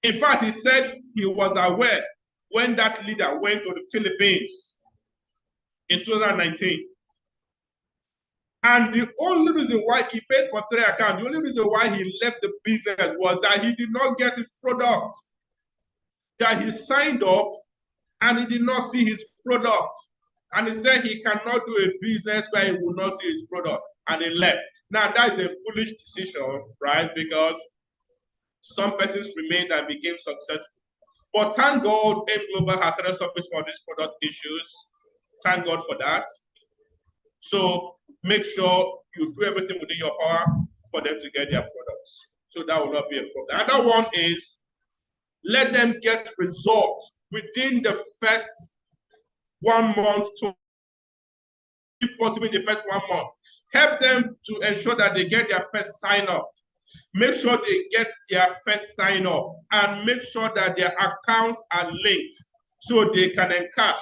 In fact, he said he was aware when that leader went to the Philippines in 2019. And the only reason why he paid for 3 accounts, the only reason why he left the business was that he did not get his products. That he signed up and he did not see his product. And he said he cannot do a business where he will not see his product. And he left. Now, that is a foolish decision, right? Because some persons remained and became successful. But thank God, M Global has started solving some of these product issues. Thank God for that. So make sure you do everything within your power for them to get their products. So that will not be a problem. Another one is let them get results within the first 1 month to, if possible, in the first 1 month. Help them to ensure that they get their first sign up. Make sure they get their first sign up and make sure that their accounts are linked so they can encash.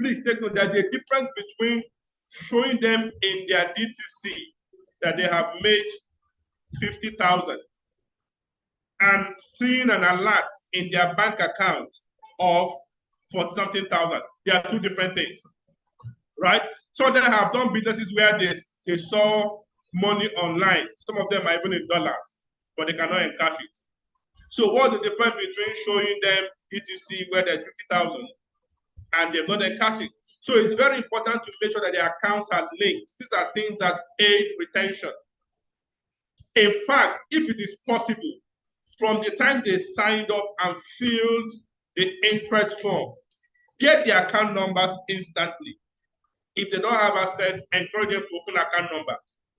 Please take note, there's a difference between showing them in their DTC that they have made 50,000 and seeing an alert in their bank account of 40-something thousand. They are two different things, right? So they have done businesses where they saw money online. Some of them are even in dollars, but they cannot encash it. So what's the difference between showing them DTC where there's 50,000 and they've not encashed it? So it's very important to make sure that their accounts are linked. These are things that aid retention. In fact, if it is possible, from the time they signed up and filled the interest form, get the account numbers instantly. If they don't have access, encourage them to open account number.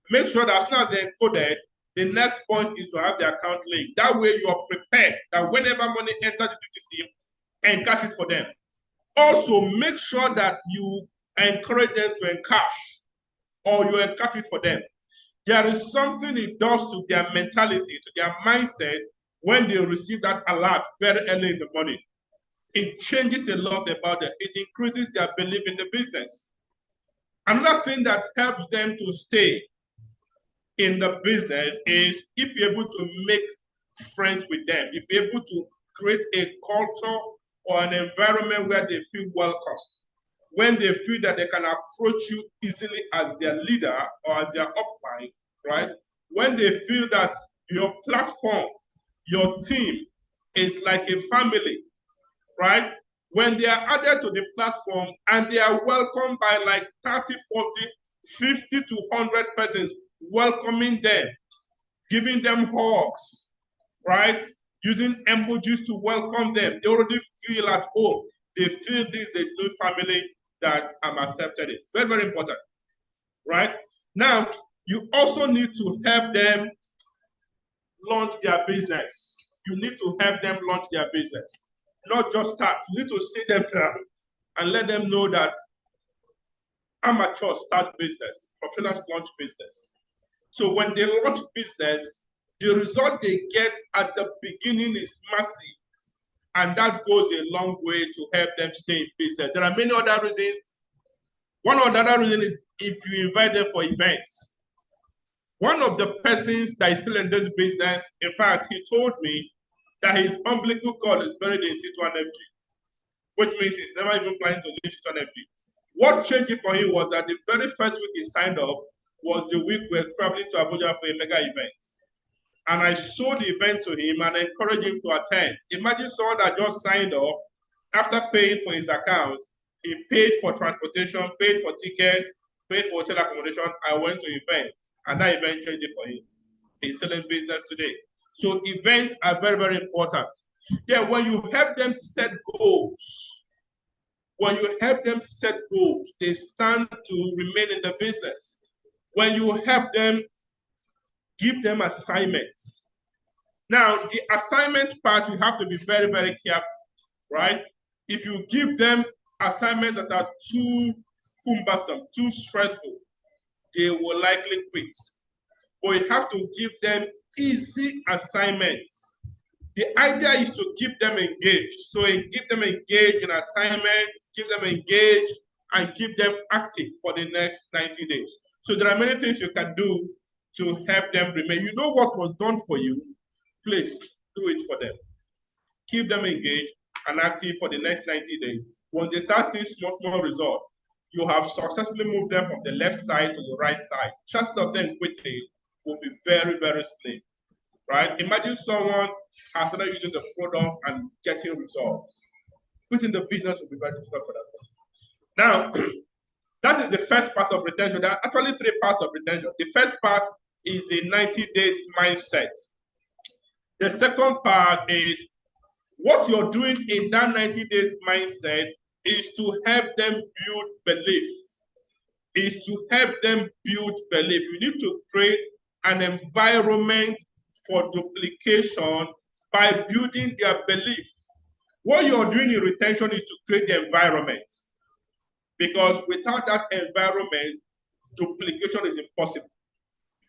Make sure that as soon as they're encoded, the next point is to have the account link. That way you are prepared that whenever money enters the DTC, encash it for them. Also, make sure that you encourage them to encash or you encash it for them. There is something it does to their mentality, to their mindset when they receive that alert very early in the morning. It changes a lot about them. It increases their belief in the business. Another thing that helps them to stay in the business is if you're able to make friends with them, if you're able to create a culture or an environment where they feel welcome, when they feel that they can approach you easily as their leader or as their upline, right? When they feel that your platform, your team is like a family, right? When they are added to the platform and they are welcomed by like 30, 40, 50 to 100 persons, welcoming them, giving them hugs, right? Using emojis to welcome them. They already feel at home. They feel this is a new family that I'm accepted in. Very, very important, right? Now, you also need to help them launch their business. You need to help them launch their business. Not just start. You need to sit them down and let them know that amateurs start business, professionals launch business. So when they launch business, the result they get at the beginning is massive. And that goes a long way to help them stay in business. There are many other reasons. One of the other reasons is if you invite them for events. One of the persons that is still in this business, in fact, he told me that his umbilical cord is buried in C2NFG, which means he's never even planning to leave C2NFG. What changed it for him was that the very first week he signed up was the week we were traveling to Abuja for a mega event. And I sold the event to him and encouraged him to attend. Imagine someone that just signed up, after paying for his account, he paid for transportation, paid for tickets, paid for hotel accommodation. I went to event, and that event changed it for him. He's still in business today. So events are very, very important. Yeah, when you help them set goals, they stand to remain in the business. When you help them, give them assignments. Now, the assignment part, you have to be very, very careful, right? If you give them assignments that are too cumbersome, too stressful, they will likely quit. But you have to give them easy assignments. The idea is to keep them engaged. So keep them engaged in assignments, keep them engaged, and keep them active for the next 90 days. So there are many things you can do to help them remain. You know what was done for you, please do it for them. Keep them engaged and active for the next 90 days. When they start seeing small results, you have successfully moved them from the left side to the right side. Chances of them quitting will be very, very slim, right? Imagine someone has started using the products and getting results. Quitting the business will be very difficult for that person. Now, that is the first part of retention. There are actually 3 parts of retention. The first part is a 90 days mindset. The second part is what you're doing in that 90 days mindset is to help them build belief. Is to help them build belief. You need to create an environment for duplication by building their belief. What you're doing in retention is to create the environment. Because without that environment, duplication is impossible.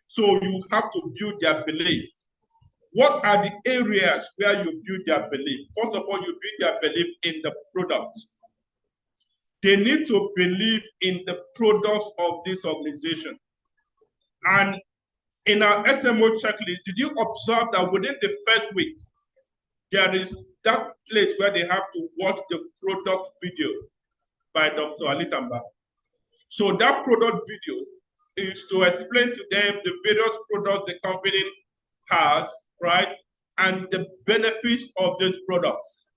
So you have to build their belief. What are the areas where you build their belief? First of all, you build their belief in the product. They need to believe in the products of this organization. And in our SMO checklist, did you observe that within the first week, there is that place where they have to watch the product video by Dr. Alitamba? So that product video is to explain to them the various products the company has, right? And the benefits of these products.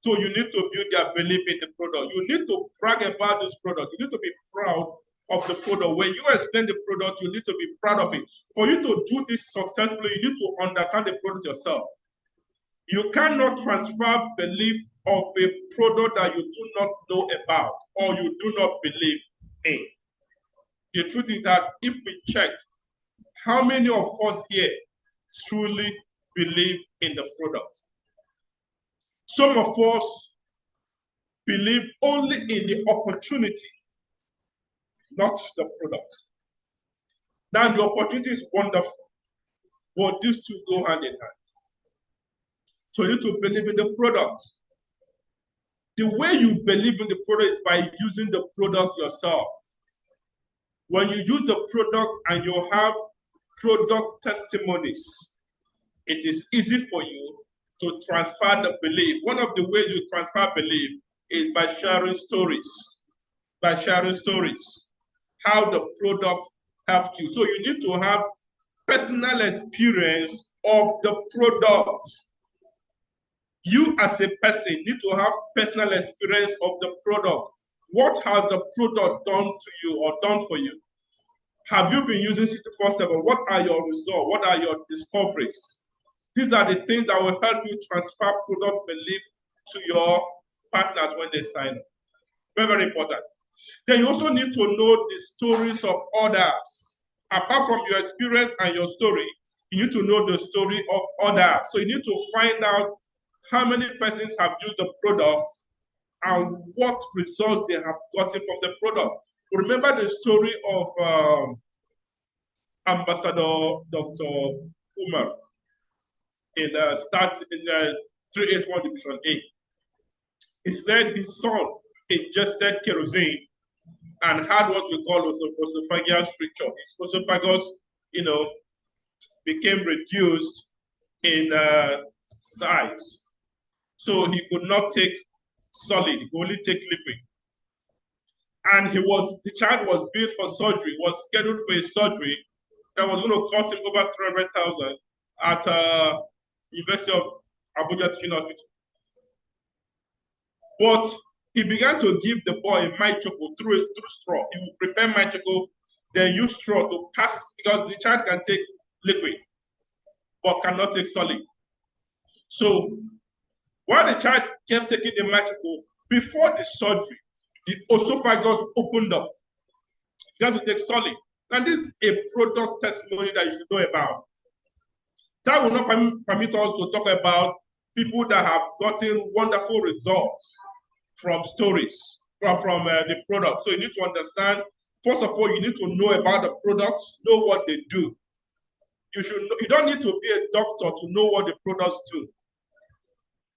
So you need to build their belief in the product. You need to brag about this product. You need to be proud of the product. When you explain the product, you need to be proud of it. For you to do this successfully, you need to understand the product yourself. You cannot transfer belief of a product that you do not know about or you do not believe in. The truth is that if we check how many of us here truly believe in the product, some of us believe only in the opportunity, not the product. Now, the opportunity is wonderful, but these two go hand in hand. So you need to believe in the product. The way you believe in the product is by using the product yourself. When you use the product and you have product testimonies, it is easy for you to transfer the belief. One of the ways you transfer belief is by sharing stories. By sharing stories, how the product helped you. So you need to have personal experience of the product. You as a person need to have personal experience of the product. What has the product done to you or done for you? Have you been using 64/7? What are your results? What are your discoveries? These are the things that will help you transfer product belief to your partners when they sign up. Very, very important. Then you also need to know the stories of others. Apart from your experience and your story, you need to know the story of others. So you need to find out how many persons have used the product and what results they have gotten from the product. Remember the story of Ambassador Dr. Umar in 381 Division A. He said his son ingested kerosene and had what we call esophageal stricture. His esophagus, became reduced in size. So he could not take solid, he could only take liquid. And the child was billed for surgery, was scheduled for a surgery that was going to cost him over 300,000 at University of Abuja Teaching Hospital. But he began to give the boy my choco through straw. He would prepare my choco, then use straw to pass, because the child can take liquid, but cannot take solid. So while the child kept taking the my choco, before the surgery, the esophagus opened up. You have to take solid. And this is a product testimony that you should know about. That will not permit us to talk about people that have gotten wonderful results from stories, from the product. So you need to understand, first of all, you need to know about the products, know what they do. You don't need to be a doctor to know what the products do.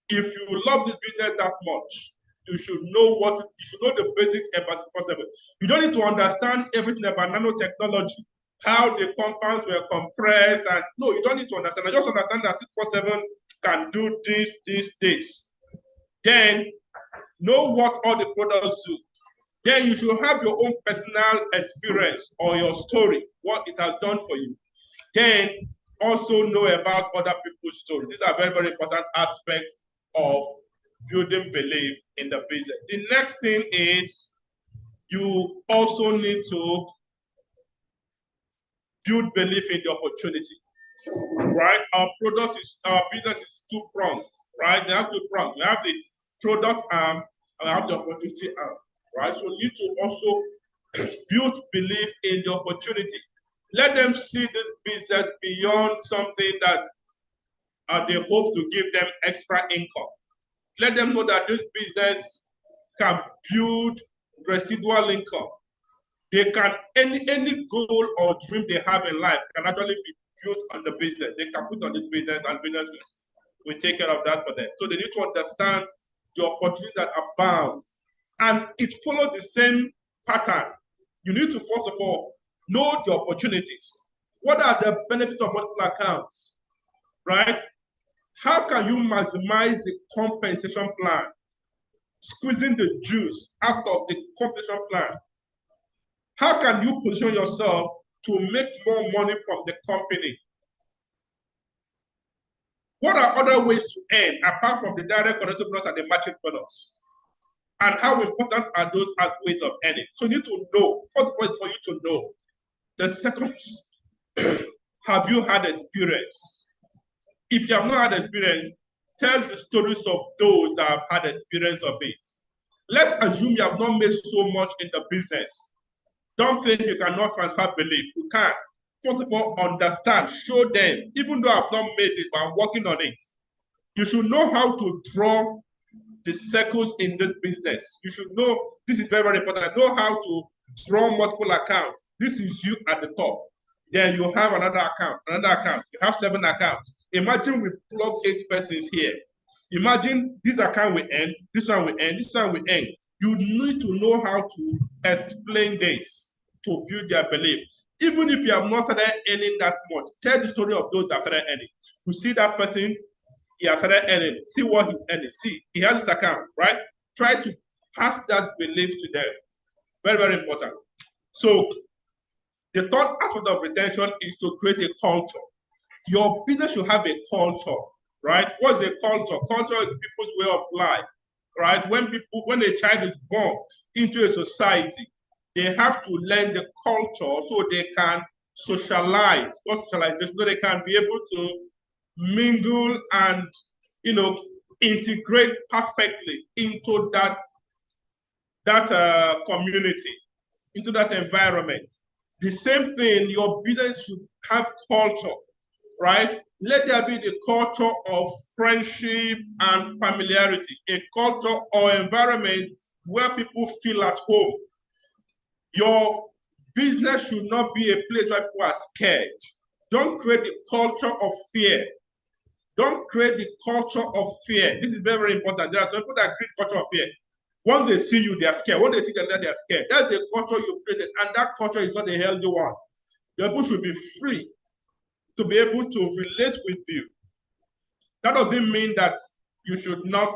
If you love this business that much, you should know the basics about 64/7. You don't need to understand everything about nanotechnology, how the compounds were compressed, and no, you don't need to understand. I just understand that 64/7 can do this. Then know what all the products do. Then you should have your own personal experience or your story, what it has done for you. Then also know about other people's stories. These are very, very important aspects of building belief in the business. The next thing is you also need to build belief in the opportunity, right? Our business is two-pronged, right? They have two prongs. We have the product arm and have the opportunity out, right? So you need to also build belief in the opportunity. Let them see this business beyond something that they hope to give them extra income. Let them know that this business can build residual income. They can, any goal or dream they have in life can actually be built on the business. They can put on this business and business will take care of that for them. So they need to understand the opportunities that abound. And it follows the same pattern. You need to, first of all, know the opportunities. What are the benefits of multiple accounts, right? How can you maximize the compensation plan? Squeezing the juice out of the compensation plan. How can you position yourself to make more money from the company? What are other ways to earn apart from the direct connected bonus and the matching bonus? And how important are those as ways of earning? So you need to know. First of all, is for you to know. The second, have you had experience? If you have not had experience, tell the stories of those that have had experience of it. Let's assume you have not made so much in the business. Don't think you cannot transfer belief. You can. First of all, understand, show them, even though I've not made it, but I'm working on it. You should know how to draw the circles in this business. You should know, this is very, very important. Know how to draw multiple accounts. This is you at the top. Then you have another account, You have 7 accounts. Imagine we plug 8 persons here. Imagine this account will end, this one will end, this one will end. You need to know how to explain this to build their belief. Even if you have not started earning that much, tell the story of those that started earning. You see that person, he has started earning. See what he's earning. See, he has this account, right? Try to pass that belief to them. Very, very important. So the third aspect of retention is to create a culture. Your business should have a culture, right? What's a culture? Culture is people's way of life, right? When a child is born into a society, they have to learn the culture so they can socialize, socialization, so they can be able to mingle and, integrate perfectly into that community, into that environment. The same thing, your business should have culture, right? Let there be the culture of friendship and familiarity, a culture or environment where people feel at home. Your business should not be a place where people are scared. Don't create the culture of fear. Don't create the culture of fear. This is very, very important. There are some people that create culture of fear. Once they see you, they are scared. Once they see them, they are scared. That's the culture you created, and that culture is not a healthy one. Your people should be free to be able to relate with you. That doesn't mean that you should not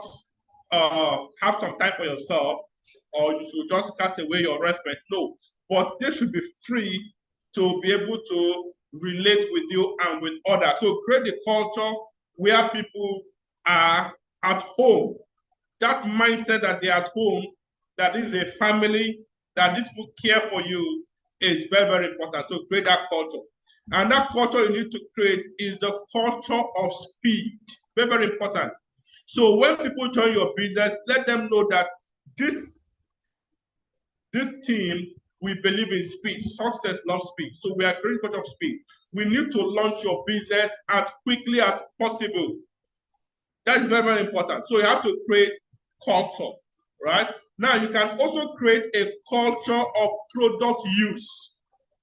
have some time for yourself, or you should just cast away your respect. No, but they should be free to be able to relate with you and with others. So create a culture where people are at home. That mindset that they're at home, that this is a family, that these people care for you is very, very important. So create that culture. And that culture you need to create is the culture of speed. Very, very important. So when people join your business, let them know that this team, we believe in speed. Success loves speed. So we are creating culture of speed. We need to launch your business as quickly as possible. That is very, very important. So you have to create culture, right? Now you can also create a culture of product use.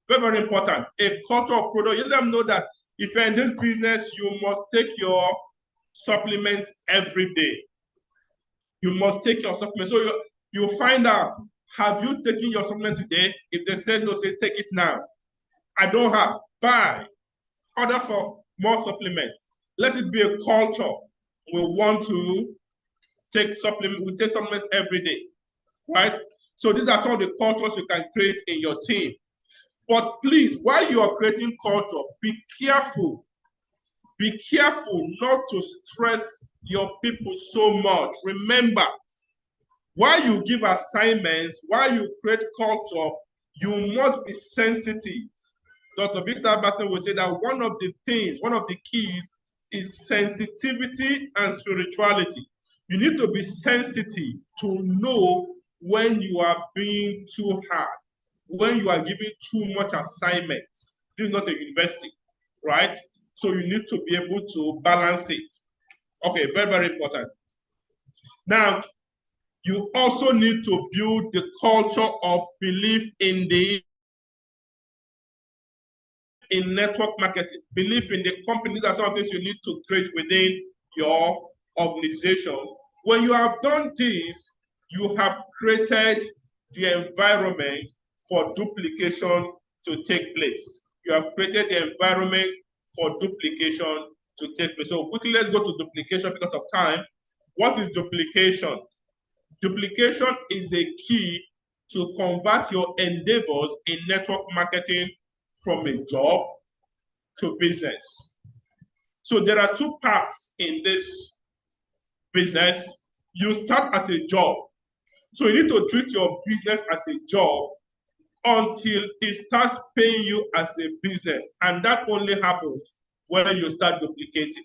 Very, very important. A culture of product. You let them know that if you're in this business, you must take your supplements every day. You must take your supplements. So you find out, have you taken your supplement today? If they say no, say take it now. I don't have. Buy. Order for more supplements. Let it be a culture. We want to take supplements. We take supplements every day, right? So these are some of the cultures you can create in your team. But please, while you are creating culture, be careful. Be careful not to stress your people so much. Remember, while you give assignments, while you create culture, you must be sensitive. Dr. Victor Basson will say that one of the keys is sensitivity and spirituality. You need to be sensitive to know when you are being too hard, when you are giving too much assignment. This is not a university, right? So you need to be able to balance it. Okay, very, very important. Now, you also need to build the culture of belief in network marketing, belief in the company. These are some things you need to create within your organization. When you have done this, you have created the environment for duplication to take place. You have created the environment for duplication to take place. So quickly, let's go to duplication because of time. What is duplication? Duplication is a key to convert your endeavors in network marketing from a job to business. So there are two paths in this business. You start as a job. So you need to treat your business as a job until it starts paying you as a business. And that only happens when you start duplicating.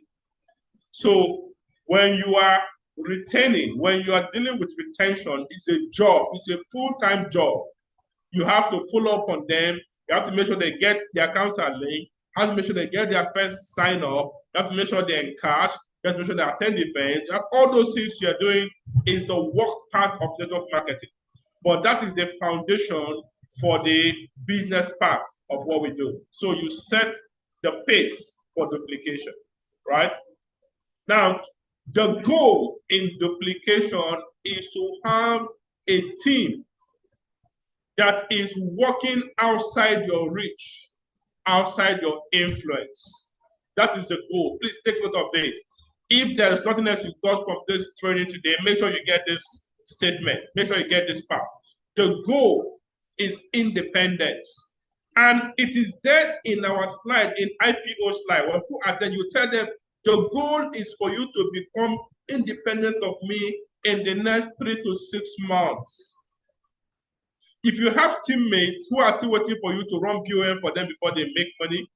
So when you are retaining, when you are dealing with retention, it's a job, it's a full-time job. You have to follow up on them. You have to make sure they get their accounts are linked. You have to make sure they get their first sign up. You have to make sure they're in cash. You have to make sure they attend events. All those things you're doing is the work part of network marketing. But that is the foundation for the business part of what we do. So you set the pace for duplication, right? Now, the goal in duplication is to have a team that is working outside your reach, outside your influence. That is the goal. Please take note of this. If there is nothing else you got from this training today, make sure you get this statement. Make sure you get this part. The goal is independence. And it is there in our slide, in IPO slide. When people attend, you tell them, the goal is for you to become independent of me in the next 3 to 6 months. If you have teammates who are still waiting for you to run POM for them before they make money,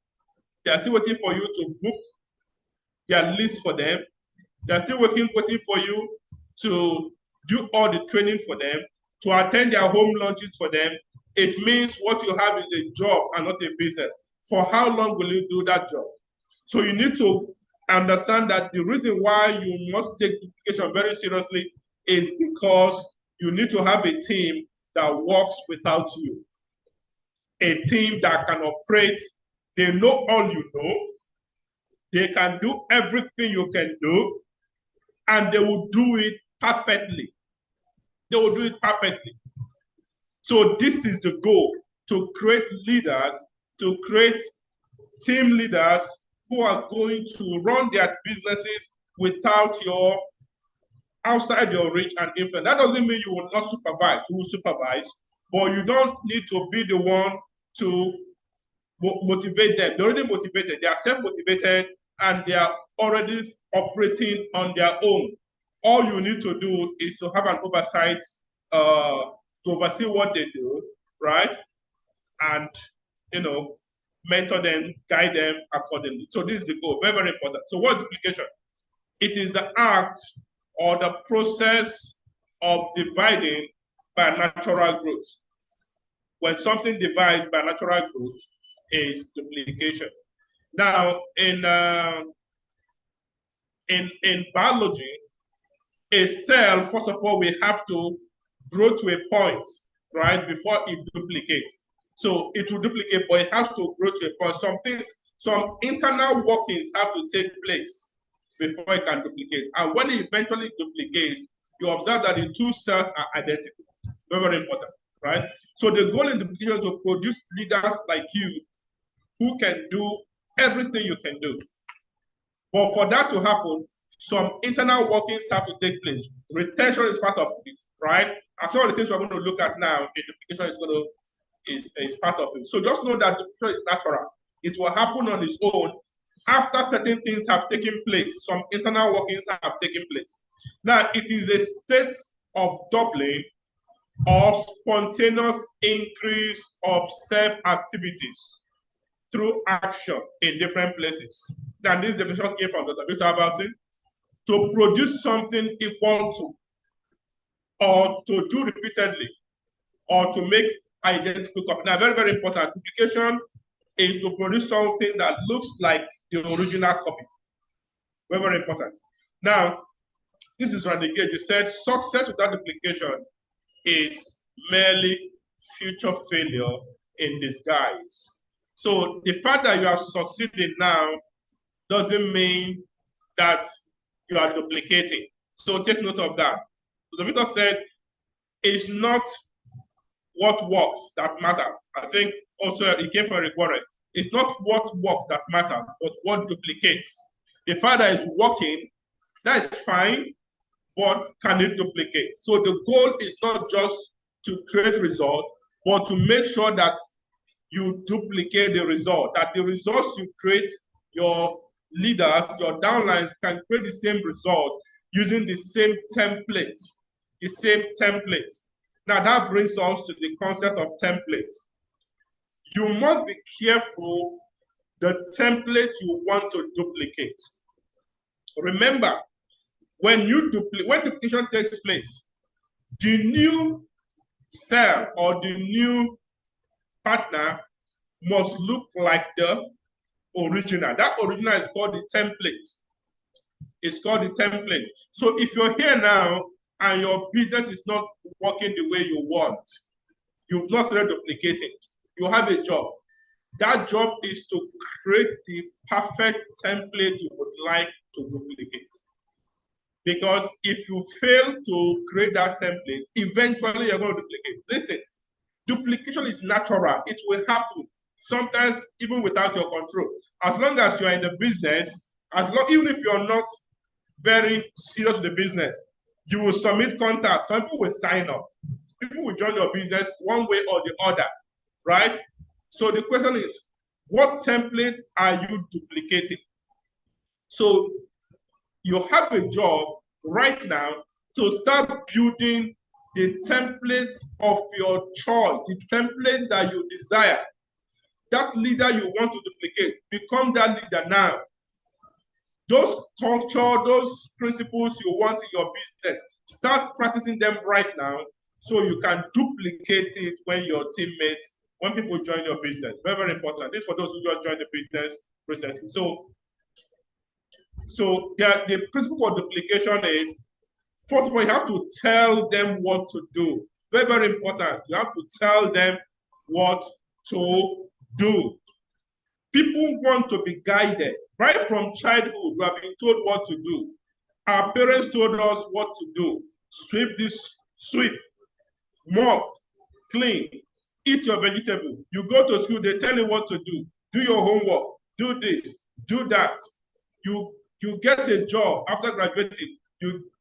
they are still waiting for you to book their list for them, they are still waiting for you to do all the training for them, to attend their home launches for them, it means what you have is a job and not a business. For how long will you do that job? So you need to understand that the reason why you must take duplication very seriously is because you need to have a team that works without you. A team that can operate, they know all you know, they can do everything you can do, and they will do it perfectly. They will do it perfectly. So this is the goal, to create leaders, to create team leaders who are going to run their businesses without your, outside your reach and influence. That doesn't mean you will not supervise. You will supervise, but you don't need to be the one to motivate them. They're already motivated. They are self-motivated, and they are already operating on their own. All you need to do is to have an oversight, to oversee what they do, right? And, mentor them, guide them accordingly. So this is the goal, very, very important. So what is duplication? It is the act or the process of dividing by natural growth. When something divides by natural growth is duplication. Now, in biology, a cell, first of all, we have to grow to a point, right, before it duplicates. So it will duplicate, but it has to grow to a point. Some internal workings have to take place before it can duplicate. And when it eventually duplicates, you observe that the two cells are identical. Very, very important, right? So the goal in duplication is to produce leaders like you who can do everything you can do. But for that to happen, some internal workings have to take place. Retention is part of it, right? And some of the things we're going to look at now in duplication is part of it. So just know that duplication is natural. It will happen on its own after certain things have taken place. Some internal workings have taken place. Now, it is a state of doubling or spontaneous increase of self-activities through action in different places. And this definition came from Dr. Okwu. to produce something equal to, or to do repeatedly, or to make identical copy. Now, very, very important. Duplication is to produce something that looks like the original copy. Very, very important. Now, this is Randy Gage. You said success without duplication is merely future failure in disguise. So the fact that you are succeeding now doesn't mean that you are duplicating. So take note of that. So the Victor said, it's not what works that matters. I think also it came from Rick Warren. It's not what works that matters, but what duplicates. The fact that it's working, that is fine, but can it duplicate? So the goal is not just to create results, but to make sure that you duplicate the result, that the results you create, your leaders, your downlines can create the same result using the same template, the same template. Now that brings us to the concept of template. You must be careful the template you want to duplicate. Remember, when duplication takes place, the new cell or the new partner must look like the original. That original is called the template. It's called the template. So if you're here now and your business is not working the way you want, you've not started duplicating, you have a job. That job is to create the perfect template you would like to duplicate. Because if you fail to create that template, eventually you're going to duplicate. Listen, duplication is natural. It will happen. Sometimes even without your control. As long as you're in the business, even if you're not very serious with the business, you will submit contacts. Some people will sign up. People will join your business one way or the other, right? So the question is, what template are you duplicating? So you have a job right now to start building the template of your choice, the template that you desire. That leader you want to duplicate, become that leader now. Those culture, those principles you want in your business, start practicing them right now so you can duplicate it when your teammates, when people join your business. Very, very important. This is for those who just joined the business recently. So the principle for duplication is, first of all, you have to tell them what to do. Very, very important. You have to tell them what to do. People want to be guided. Right from childhood, we have been told what to do. Our parents told us what to do. Sweep this, sweep, mop, clean, eat your vegetable. You go to school, they tell you what to do. Do your homework, do this, do that. You get a job after graduating.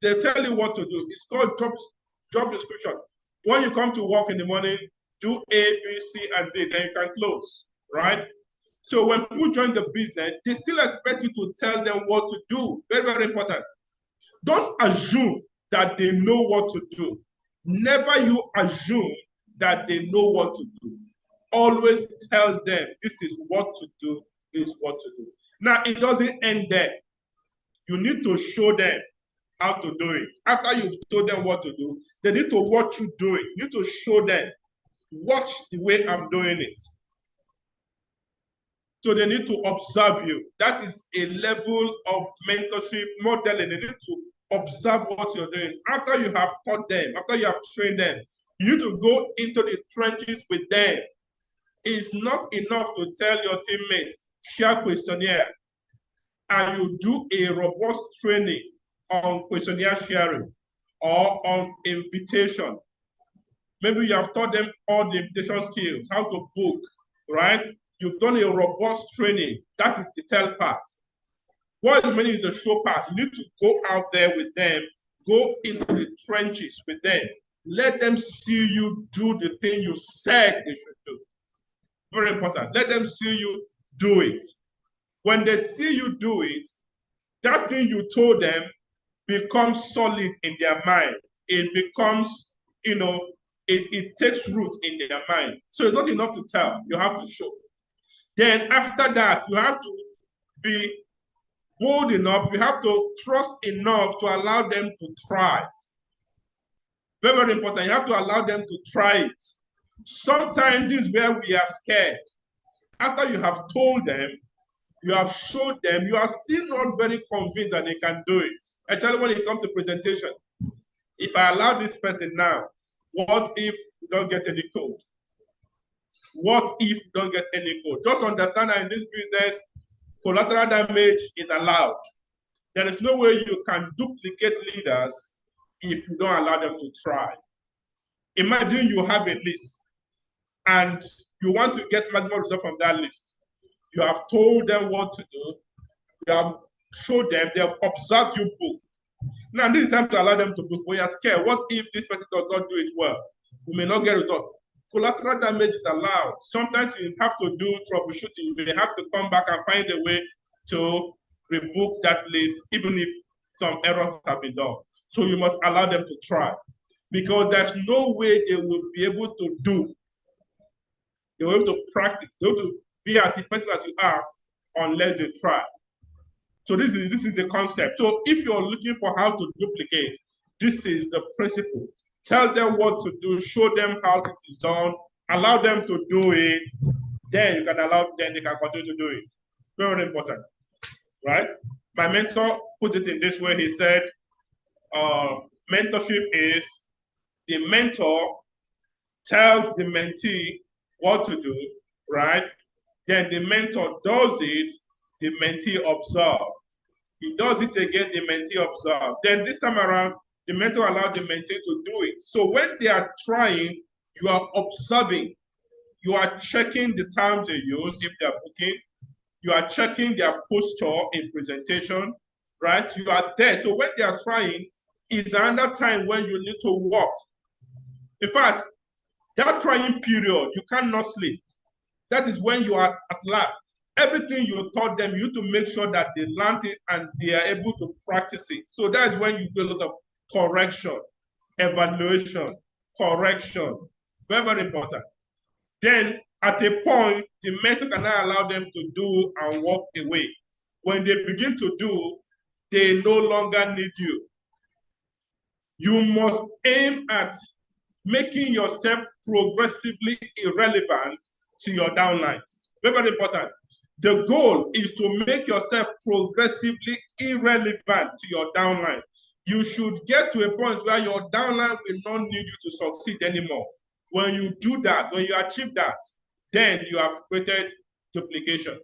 They tell you what to do. It's called job description. When you come to work in the morning, do A, B, C, and D, then you can close, right? So when people join the business, they still expect you to tell them what to do. Very, very important. Don't assume that they know what to do. Never you assume that they know what to do. Always tell them this is what to do, this is what to do. Now, it doesn't end there. You need to show them how to do it. After you've told them what to do, they need to watch you do it. You need to show them, watch the way I'm doing it. So they need to observe you. That is a level of mentorship, modeling. They need to observe what you're doing. After you have taught them, after you have trained them, you need to go into the trenches with them. It's not enough to tell your teammates, share questionnaire, and you do a robust training on questionnaire sharing or on invitation. Maybe you have taught them all the invitation skills, how to book, right? You've done a robust training. That is the tell part. What is meaning is the show part. You need to go out there with them, go into the trenches with them. Let them see you do the thing you said they should do. Very important. Let them see you do it. When they see you do it, that thing you told them becomes solid in their mind. It becomes, it takes root in their mind. So it's not enough to tell. You have to show. Then after that, you have to be bold enough, you have to trust enough to allow them to try. Very, very important. You have to allow them to try it. Sometimes this is where we are scared. After you have told them, you have showed them, you are still not very convinced that they can do it. Actually, when it comes to presentation, if I allow this person now, what if you don't get any code? What if you don't get any code? Just understand that in this business, collateral damage is allowed. There is no way you can duplicate leaders if you don't allow them to try. Imagine you have a list and you want to get maximum result from that list. You have told them what to do. You have showed them, they have observed you book. Now, this is time to allow them to book. We are scared. What if this person does not do it well? We may not get result. Collateral damage is allowed. Sometimes you have to do troubleshooting. You may have to come back and find a way to rebook that list, even if some errors have been done. So you must allow them to try, because there's no way they will be able to do. They will be able to practice. They will to be as effective as you are unless they try. So this is the concept. So if you're looking for how to duplicate, this is the principle. Tell them what to do, show them how it is done, allow them to do it, then you can allow them, they can continue to do it. Very important, right? My mentor put it in this way. He said, mentorship is the mentor tells the mentee what to do, right? Then the mentor does it, the mentee observes. He does it again, the mentee observes. Then this time around, the mentor allows the mentee to do it. So when they are trying, you are observing. You are checking the terms they use if they are booking. You are checking their posture in presentation, right? You are there. So when they are trying, is another time when you need to work. In fact, that trying period, you cannot sleep. That is when you are at last. Everything you taught them, you to make sure that they learn it and they are able to practice it. So that is when you do a lot of correction, evaluation, correction. Very, very important. Then at a point, the mentor cannot allow them to do and walk away. When they begin to do, they no longer need you. You must aim at making yourself progressively irrelevant to your downlines. Very, very important. The goal is to make yourself progressively irrelevant to your downline. You should get to a point where your downline will not need you to succeed anymore. When you do that, when you achieve that, then you have created duplication.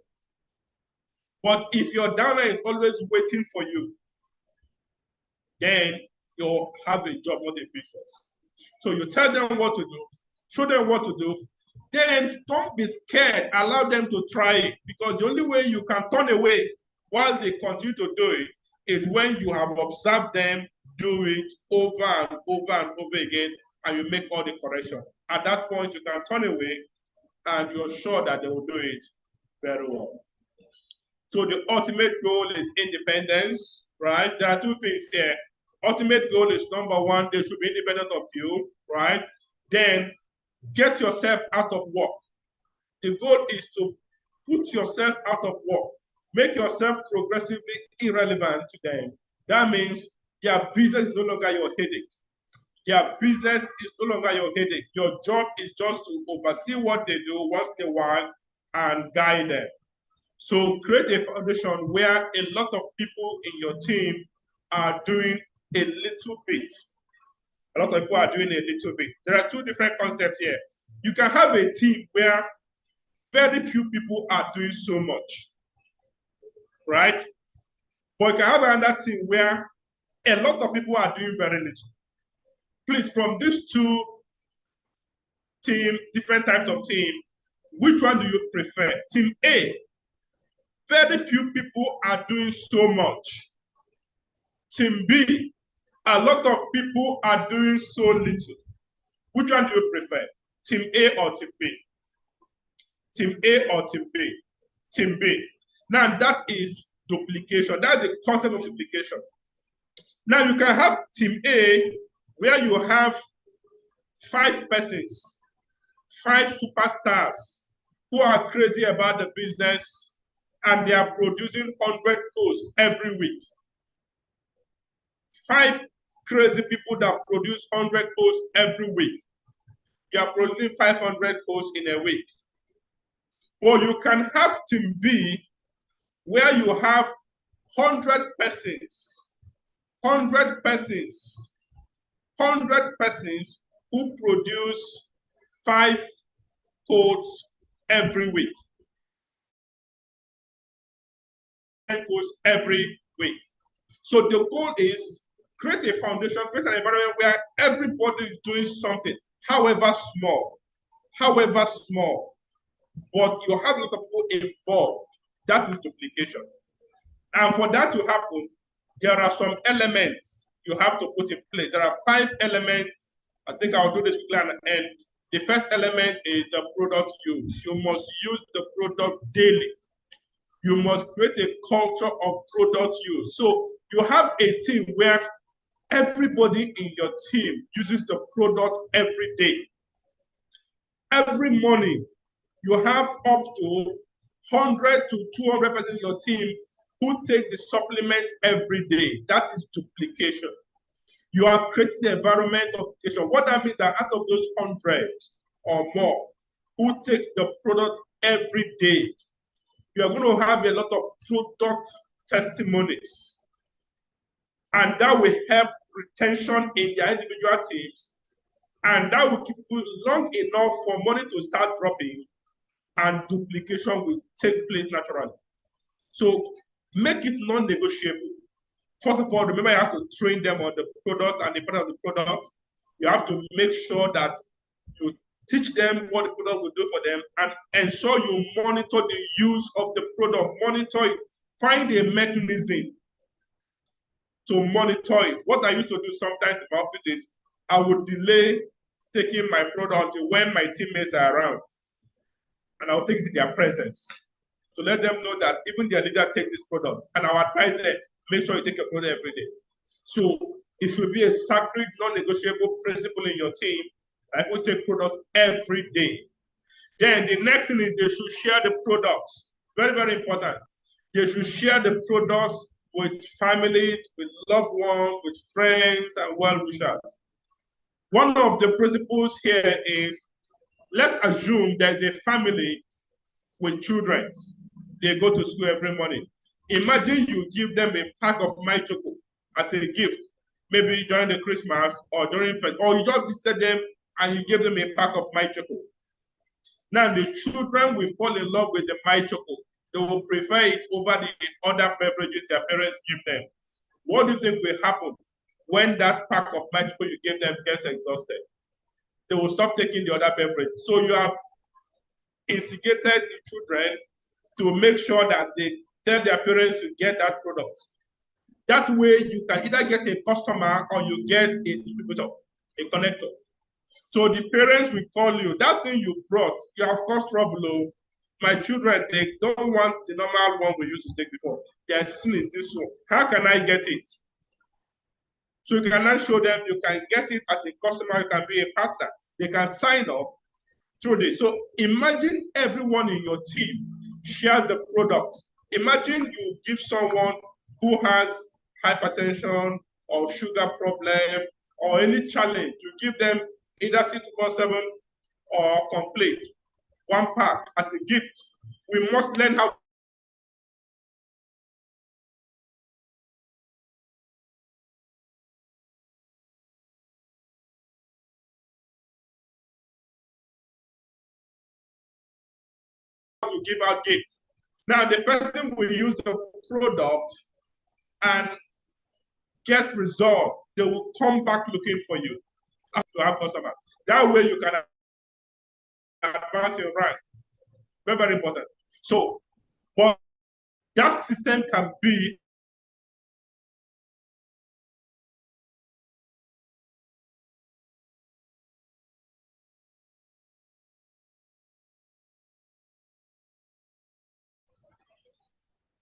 But if your downline is always waiting for you, then you'll have a job, not a business. So you tell them what to do, show them what to do, then don't be scared, allow them to try it, because the only way you can turn away while they continue to do it is when you have observed them do it over and over and over again, and you make all the corrections. At that point, you can turn away and you're sure that they will do it very well. So the ultimate goal is independence, right? There are two things here. Ultimate goal is number one, they should be independent of you, right? Then get yourself out of work. The goal is to put yourself out of work. Make yourself progressively irrelevant to them. That means their business is no longer your headache. Their business is no longer your headache. Your job is just to oversee what they do, what they want, and guide them. So create a foundation where a lot of people in your team are doing a little bit. A lot of people are doing a little bit. There are two different concepts here. You can have a team where very few people are doing so much, right? But you can have another team where a lot of people are doing very little. Please, from these two team, different types of team, which one do you prefer? Team A, very few people are doing so much. Team B, a lot of people are doing so little. Which one do you prefer? Team A or Team B? Team A or Team B? Team B. Now that is duplication. That's the concept of duplication. Now you can have Team A where you have 5 persons, 5 superstars who are crazy about the business and they are producing 100 codes every week. 5 crazy people that produce 100 codes every week. You are producing 500 codes in a week. Or you can have team B where you have 100 persons, 100 persons, 100 persons who produce 5 codes every week. 10 codes every week. So the goal is create a foundation, create an environment where everybody is doing something, however small, but you have a lot of people involved. That is duplication. And for that to happen, there are some elements you have to put in place. There are 5 elements. I think I'll do this quickly and end. The first element is the product use. You must use the product daily. You must create a culture of product use. So you have a team where everybody in your team uses the product every day. Every morning, you have up to 100 to 200 persons in your team who take the supplement every day. That is duplication. You are creating the environment of duplication. What that means that out of those 100 or more who take the product every day, you are going to have a lot of product testimonies. And that will help retention in their individual teams. And that will keep you long enough for money to start dropping and duplication will take place naturally. So make it non-negotiable. First of all, remember you have to train them on the products and the part of the product. You have to make sure that you teach them what the product will do for them and ensure you monitor the use of the product. Monitor it. Find a mechanism to monitor it. What I used to do sometimes in my office is I would delay taking my product until when my teammates are around. And I'll take it in their presence to let them know that even their leader take this product. And I'll advise them, make sure you take your product every day. So it should be a sacred, non-negotiable principle in your team that will take products every day. Then the next thing is they should share the products. Very, very important. They should share the products with families, with loved ones, with friends, and well-wishers. One of the principles here is, let's assume there's a family with children. They go to school every morning. Imagine you give them a pack of My Choco as a gift, maybe during the Christmas or during Fest, or you just visited them and you give them a pack of My Choco. Now the children will fall in love with the My Choco. They will prefer it over the other beverages their parents give them. What do you think will happen when that pack of My Choco you gave them gets exhausted? They will stop taking the other beverage. So you have instigated the children to make sure that they tell their parents to get that product. That way, you can either get a customer or you get a distributor, a connector. So the parents will call you, that thing you brought, you have caused trouble. Oh. My children, they don't want the normal one we used to take before. Their insisting is this one. How can I get it? So you can now show them you can get it as a customer, you can be a partner. They can sign up through this. So imagine everyone in your team shares the product. Imagine you give someone who has hypertension or sugar problem or any challenge, you give them either C247 or complete, one pack as a gift. We must learn how to give out gifts. Now the person will use the product and get result. They will come back looking for you to have customers. That way you can advance your rank. Very, very important. So, but that system can be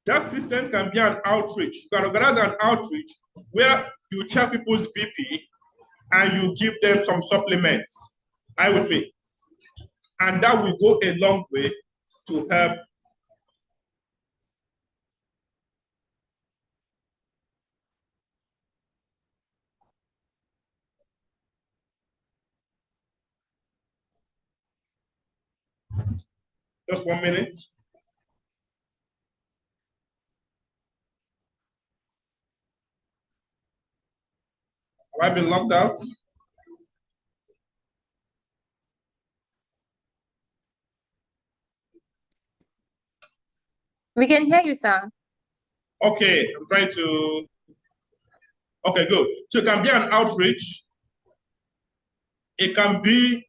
an outreach. You can organize an outreach where you check people's BP and you give them some supplements. Are you with me? And that will go a long way to help Just 1 minute. Have I been locked out? We can hear you, sir. Okay, I'm trying to. Okay, good. So it can be an outreach. It can be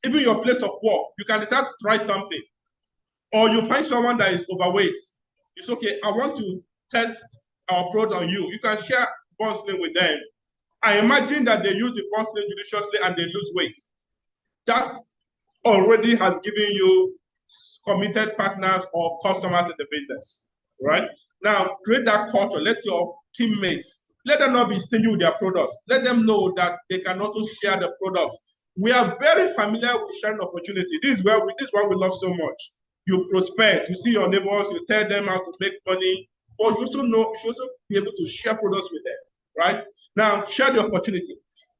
even your place of work. You can decide to try something. Or you find someone that is overweight. It's okay, I want to test our product on you. You can share counseling with them. I imagine that they use the counseling judiciously and they lose weight. That already has given you committed partners or customers in the business, right? Now, create that culture. Let your teammates, let them not be stingy with their products. Let them know that they can also share the products. We are very familiar with sharing opportunity. This is what we love so much. You prospect, you see your neighbors, you tell them how to make money, but you also know, you should also be able to share products with them, right? Now, share the opportunity.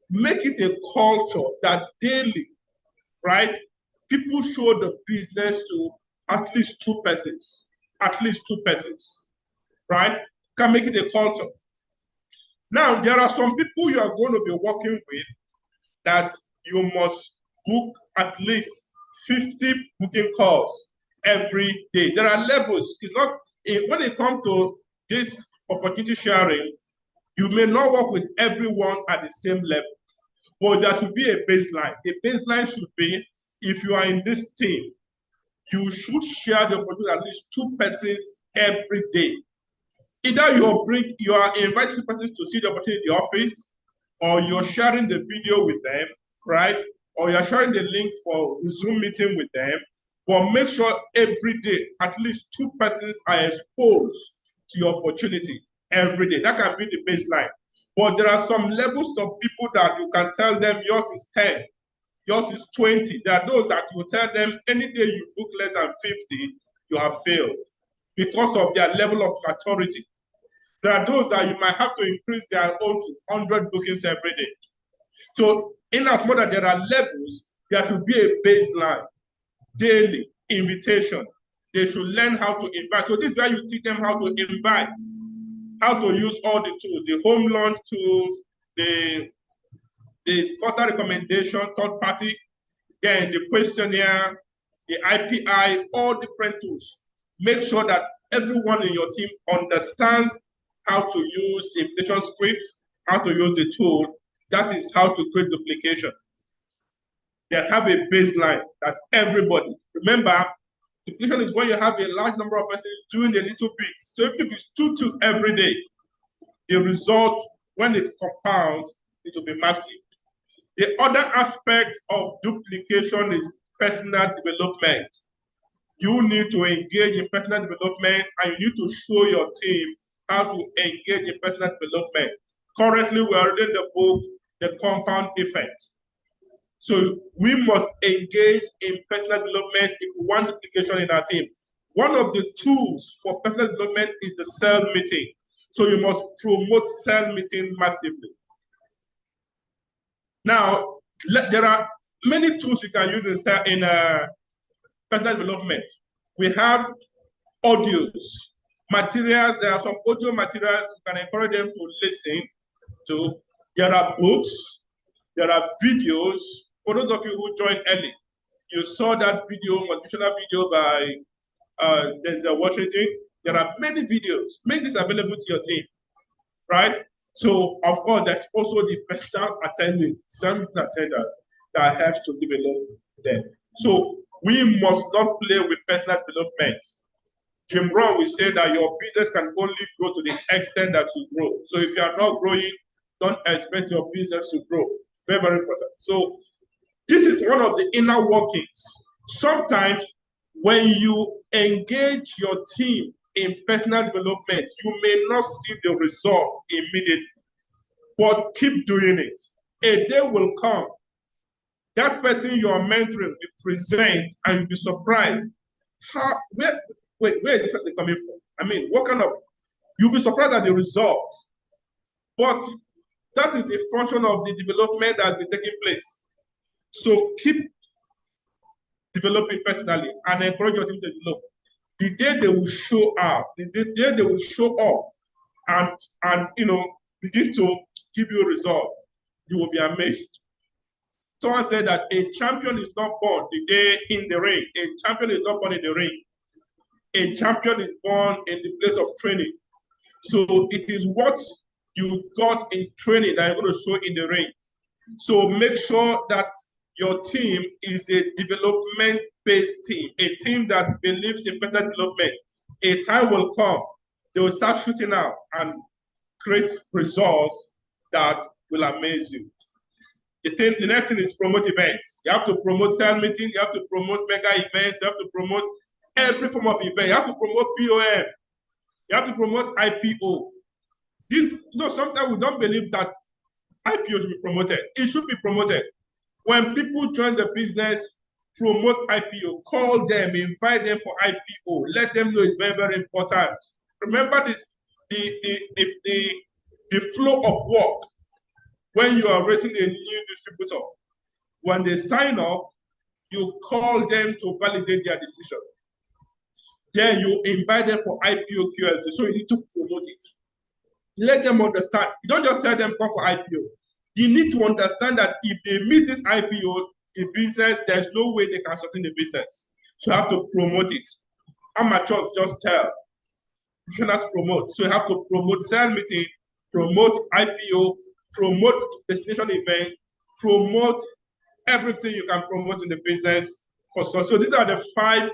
Make it a culture that daily, right, people show the business to at least 2 persons, right? Can make it a culture. Now, there are some people you are going to be working with that you must book at least 50 booking calls every day. There are levels. It's not, when it comes to this opportunity sharing, you may not work with everyone at the same level, but there should be a baseline. The baseline should be, if you are in this team, you should share the opportunity at least 2 persons every day. Either you are inviting persons to see the opportunity in the office, or you're sharing the video with them, right? Or you're sharing the link for Zoom meeting with them. But make sure every day at least 2 persons are exposed to your opportunity every day. That can be the baseline. But there are some levels of people that you can tell them yours is 10, yours is 20. There are those that you tell them any day you book less than 50, you have failed because of their level of maturity. There are those that you might have to increase their own to 100 bookings every day. So in as much as there are levels, there should be a baseline, daily invitation. They should learn how to invite. So this is where you teach them how to invite, how to use all the tools, the home launch tools, the quarter recommendation, third party, then the questionnaire, the IPI, all different tools. Make sure that everyone in your team understands how to use the invitation script, how to use the tool. That is how to create duplication. They have a baseline that everybody, remember, duplication is when you have a large number of persons doing a little bit. So if it's 2 every day, the result, when it compounds, it will be massive. The other aspect of duplication is personal development. You need to engage in personal development, and you need to show your team how to engage in personal development. Currently, we are reading the book, The Compound Effect. So we must engage in personal development if we want duplication in our team. One of the tools for personal development is the cell meeting. So you must promote cell meeting massively. Now, there are many tools you can use in personal development. We have audios, materials. There are some audio materials you can encourage them to listen to. There are books, there are videos. For those of you who joined early, you saw that video, motivational video by Denzel Washington. There are many videos. Make this available to your team, right? So, of course, there's also the personal attending, some attenders that helps to develop them. So, we must not play with personal development. Jim Brown will say that your business can only grow to the extent that you grow. So, if you are not growing, don't expect your business to grow. Very, very important. So, this is one of the inner workings. Sometimes, when you engage your team in personal development, you may not see the results immediately, but keep doing it. A day will come, that person you are mentoring will present and you'll be surprised. Where is this person coming from? I mean, what kind of, you'll be surprised at the results. But that is a function of the development that will be taking place. So keep developing personally and encourage your team to develop, the day they will show up, the day they will show up and begin to give you a result, you will be amazed. Someone said that a champion is not born the day in the ring. A champion is not born in the ring. A champion is born in the place of training. So it is what you got in training that you're going to show in the ring. So make sure that your team is a development-based team, a team that believes in better development. A time will come, they will start shooting out and create results that will amaze you. The next thing is promote events. You have to promote sales meetings, you have to promote mega events, you have to promote every form of event. You have to promote BOM, you have to promote IPO. Sometimes we don't believe that IPO should be promoted. It should be promoted. When people join the business, promote IPO, call them, invite them for IPO, let them know it's very, very important. Remember the flow of work when you are raising a new distributor. When they sign up, you call them to validate their decision. Then you invite them for IPO QLT, so you need to promote it. Let them understand. You don't just tell them come for IPO. You need to understand that if they miss this IPO, the business, there's no way they can sustain the business. So you have to promote it. Amateurs just tell. Professionals promote. So you have to promote sales meeting, promote IPO, promote destination event, promote everything you can promote in the business. So these are the 5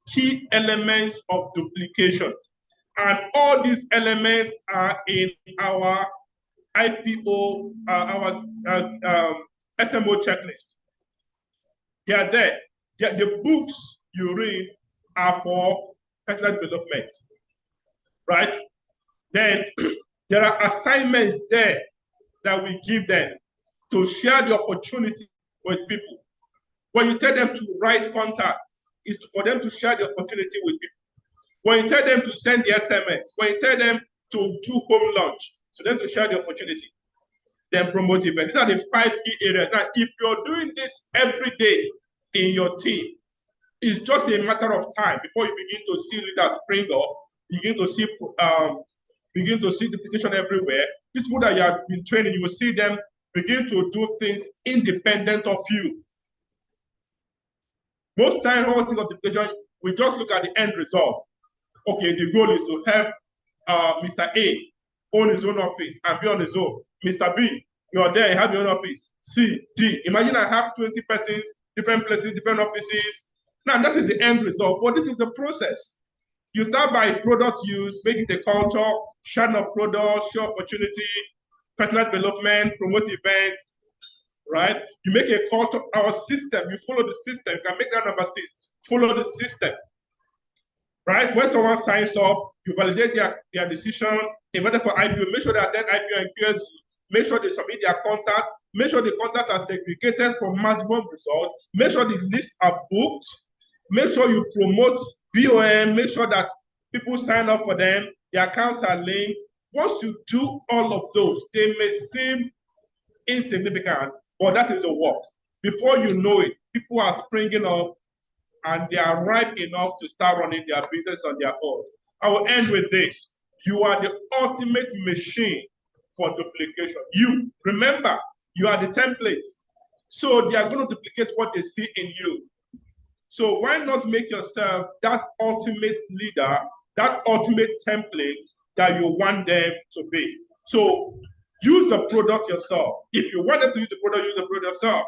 key elements of duplication. And all these elements are in our IPO, our SMO checklist. They are there. The books you read are for personal development, right? Then there are assignments there that we give them to share the opportunity with people. When you tell them to write contact, it's for them to share the opportunity with people. When you tell them to send the SMS, when you tell them to do home launch, so them to share the opportunity, then promote events. These are the 5 key areas. Now, if you're doing this every day in your team, it's just a matter of time before you begin to see leaders spring up, begin to see duplication everywhere. These people that you have been training, you will see them begin to do things independent of you. Most times, when we think of duplication, we just look at the end result. Okay, the goal is to help Mr. A own his own office and be on his own. Mr. B, you're there, you have your own office. C, D. Imagine I have 20 persons, different places, different offices. Now, that is the end result, but this is the process. You start by product use, making the culture, sharing of products, show opportunity, personal development, promote events, right? You make a culture, our system, you follow the system. You can make that number 6, follow the system. Right? When someone signs up, you validate their decision, invite them for IPO, make sure they attend IPO and QS, make sure they submit their contact, make sure the contacts are segregated for maximum results, make sure the lists are booked, make sure you promote BOM, make sure that people sign up for them, the accounts are linked. Once you do all of those, they may seem insignificant, but that is the work. Before you know it, people are springing up and they are ripe enough to start running their business on their own. I will end with this. You are the ultimate machine for duplication. You, remember, you are the template. So they are going to duplicate what they see in you. So why not make yourself that ultimate leader, that ultimate template that you want them to be? So use the product yourself. If you want them to use the product yourself.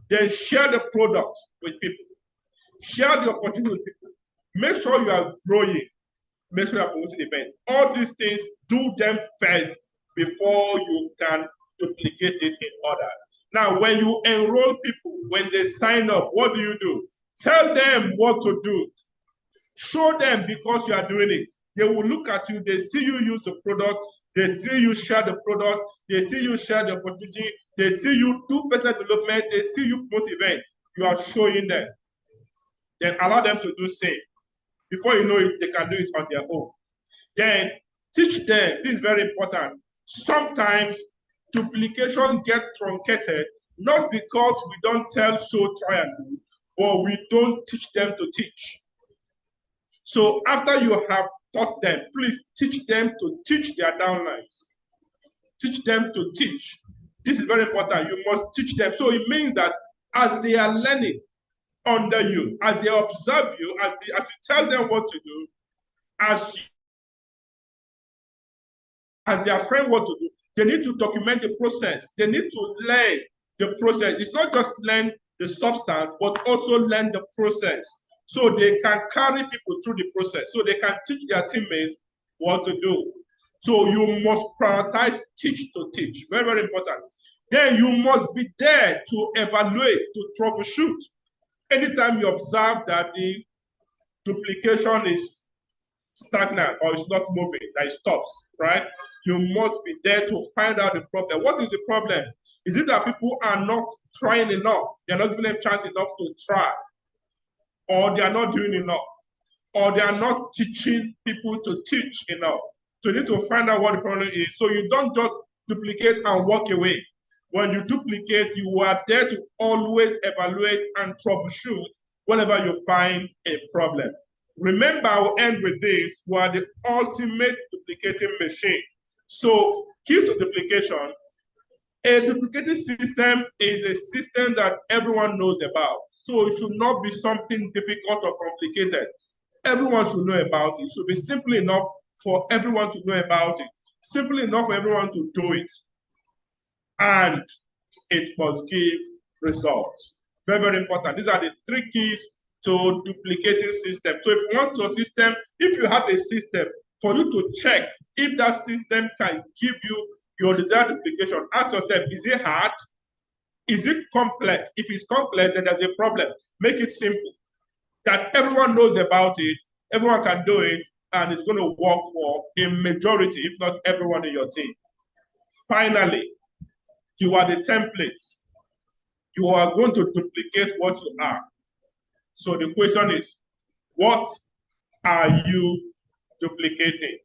Then share the product with people. Share the opportunity with people. Make sure you are growing. Make sure you are promoting events. All these things, do them first before you can duplicate it in others. Now, when you enroll people, when they sign up, what do? Tell them what to do. Show them because you are doing it. They will look at you. They see you use the product. They see you share the product. They see you share the opportunity. They see you do better development. They see you promote events. You are showing them. Then allow them to do the same. Before you know it, they can do it on their own. Then teach them. This is very important. Sometimes duplication gets truncated, not because we don't tell, show, try, and do, but we don't teach them to teach. So after you have taught them, please teach them to teach their downlines. Teach them to teach. This is very important. You must teach them. So it means that as they are learning under you, as they observe you, as you tell them what to do, as they are trained what to do, they need to document the process. They need to learn the process. It's not just learn the substance, but also learn the process. So they can carry people through the process. So they can teach their teammates what to do. So you must prioritize teach to teach. Very, very important. Then you must be there to evaluate, to troubleshoot. Anytime you observe that the duplication is stagnant or it's not moving, that it stops, right? You must be there to find out the problem. What is the problem? Is it that people are not trying enough? They're not giving them chance enough to try, or they are not doing enough, or they are not teaching people to teach enough. So you need to find out what the problem is. So you don't just duplicate and walk away. When you duplicate, you are there to always evaluate and troubleshoot whenever you find a problem. Remember, I'll end with this. We are the ultimate duplicating machine. So keys to duplication. A duplicating system is a system that everyone knows about. So it should not be something difficult or complicated. Everyone should know about it. It should be simple enough for everyone to know about it. Simple enough for everyone to do it. And it must give results. Very, very important. These are the 3 keys to duplicating system. So if you want a system, if you have a system, for you to check if that system can give you your desired duplication, ask yourself, is it hard? Is it complex? If it's complex, then there's a problem. Make it simple, that everyone knows about it, everyone can do it, and it's going to work for a majority, if not everyone in your team. Finally, you are the template. You are going to duplicate what you are. So the question is, what are you duplicating?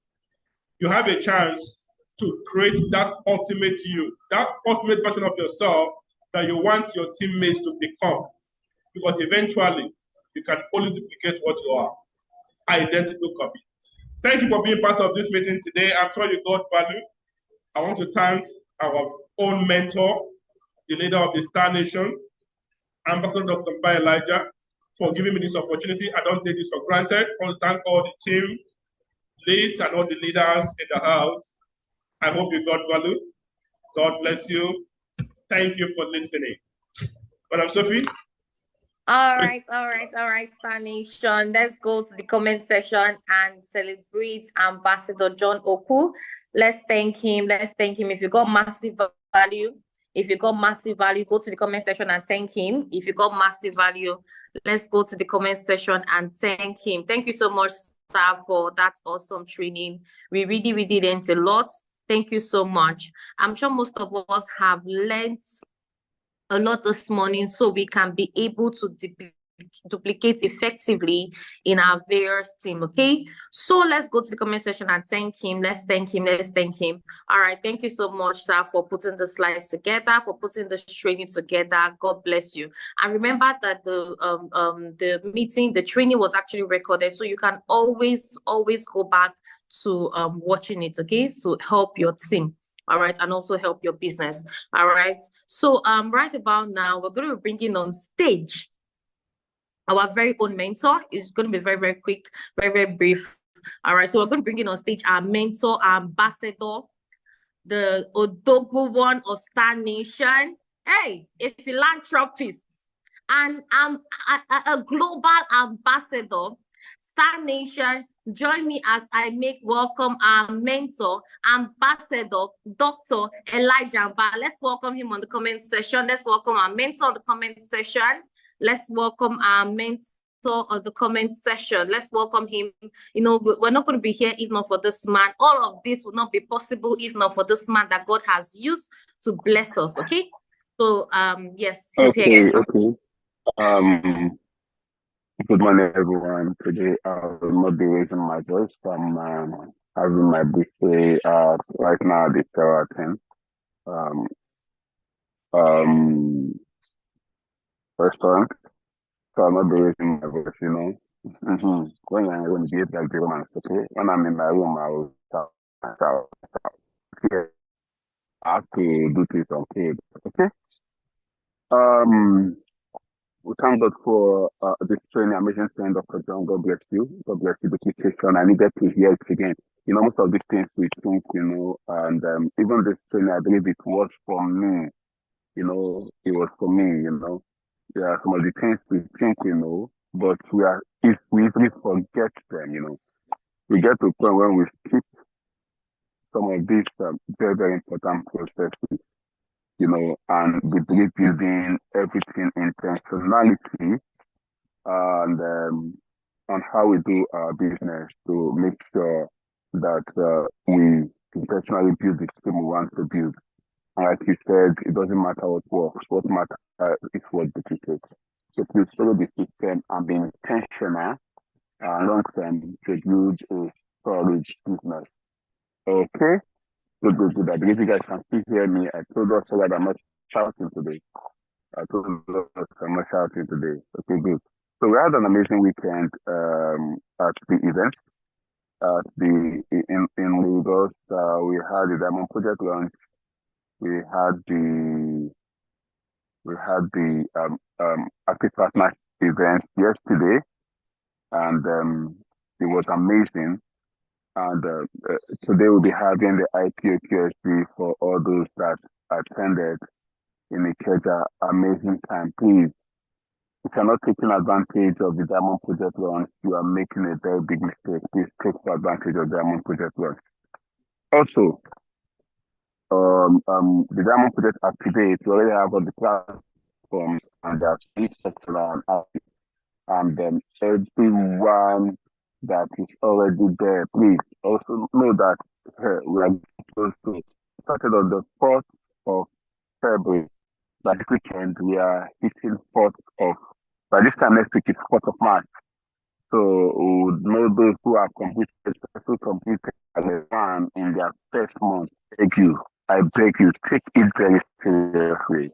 You have a chance to create that ultimate you, that ultimate version of yourself that you want your teammates to become. Because eventually, you can only duplicate what you are. Identical copy. Thank you for being part of this meeting today. I'm sure you got value. I want to thank our own mentor, the leader of the Star Nation, Ambassador Dr. Elijah, for giving me this opportunity. I don't take this for granted. I want to thank all the team leads and all the leaders in the house. I hope you got value. God bless you. Thank you for listening. Madam Sophie? All right, Star Nation. Let's go to the comment section and celebrate Ambassador John Okwu. Let's thank him. If you got massive value, go to the comment section and thank him. If you got massive value, let's go to the comment section and thank him. Thank you so much, sir, for that awesome training. We really learned a lot. Thank you so much. I'm sure most of us have learned a lot this morning, so we can be able to duplicate effectively in our various team. Okay, so let's go to the comment section and thank him. Let's thank him. All right, thank you so much, sir, for putting the slides together, for putting this training together. God bless you. And remember that the training was actually recorded, so you can always go back to watching it, okay, to help your team. All right, and also help your business. All right, so right about now, we're going to be bringing on stage our very own mentor. Is going to be very quick, very brief. All right, so we're going to bring in on stage our mentor, our ambassador, the Odogwu one of Star Nation. Hey, a philanthropist and a global ambassador, Star Nation. Join me as I make welcome our mentor, Ambassador Dr. Elijah. Let's welcome him on the comment section. Let's welcome our mentor on the comment section. Let's welcome our mentor on the comment section. Let's welcome him. You know, we're not going to be here if not for this man. All of this would not be possible if not for this man that God has used to bless us. Okay. So yes, he's here. Okay. Good morning, everyone. Today I will not be raising my voice. I'm having my birthday right now at the Sheraton restaurant. So I'm not be raising my voice, you know. When you behave like the Romans, okay? When I'm in my room, I will shout, shout, yeah. I have to do this on kid, okay? Um, we thank God for this training, amazing training, Dr. John. God bless you. God bless you. Duplication. I needed to hear it again. You know, most of these things we think, you know, and even this training, I believe it was for me. You know, it was for me. You know, there are some of the things we think we know, but if we easily forget them. You know, we get to a point when we skip some of these very very important processes. You know, and we believe building everything intentionality and on how we do our business to make sure that we intentionally build the team we want to build. And like you said, it doesn't matter what works. What matters is what duplicates. So please follow the system and be intentional long term to build a storage business. Okay? Good, good, good. I believe you guys can still hear me. I told us so that I'm not shouting today. I told us I'm not shouting today. Okay, good. So we had an amazing weekend at the event at the in Lagos. We had the Diamond Project launch. We had the Active Partners event yesterday, and it was amazing. And today we'll be having the IPO QSP for all those that attended in Ikeja. Amazing time, please. If you're not taking advantage of the Diamond Project launch, you are making a very big mistake. Please take advantage of the Diamond Project launch. Also, the Diamond Project Activate, we already have all the platforms and there's each section and then everyone that is already there, please also know that we are close to started on the 4th of February. By this weekend, we are hitting 4th of, by this time next week is 4th of March. So we would know those who have completed one in their first month. I beg you, take it very seriously.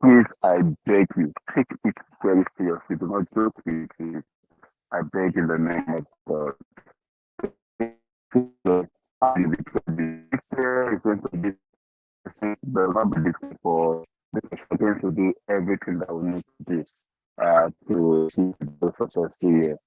Please, I beg you, take it very seriously. Do not joke with it. I beg in the name of God. This year is going to be will not be different for because we're going to do everything that we need to do to see the success here.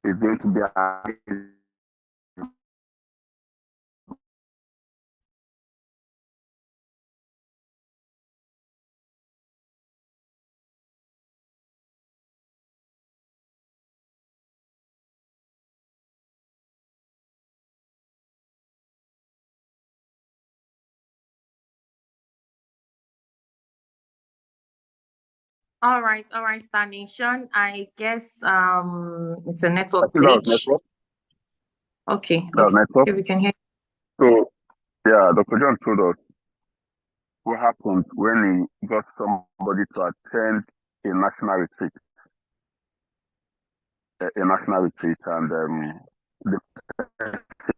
It's going to be a All right, Star Nation. I guess it's a network glitch. Okay, network. we can hear. So yeah, Dr. John told us what happened when he got somebody to attend a national retreat. And the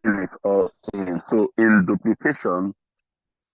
thing is all saying. So in duplication,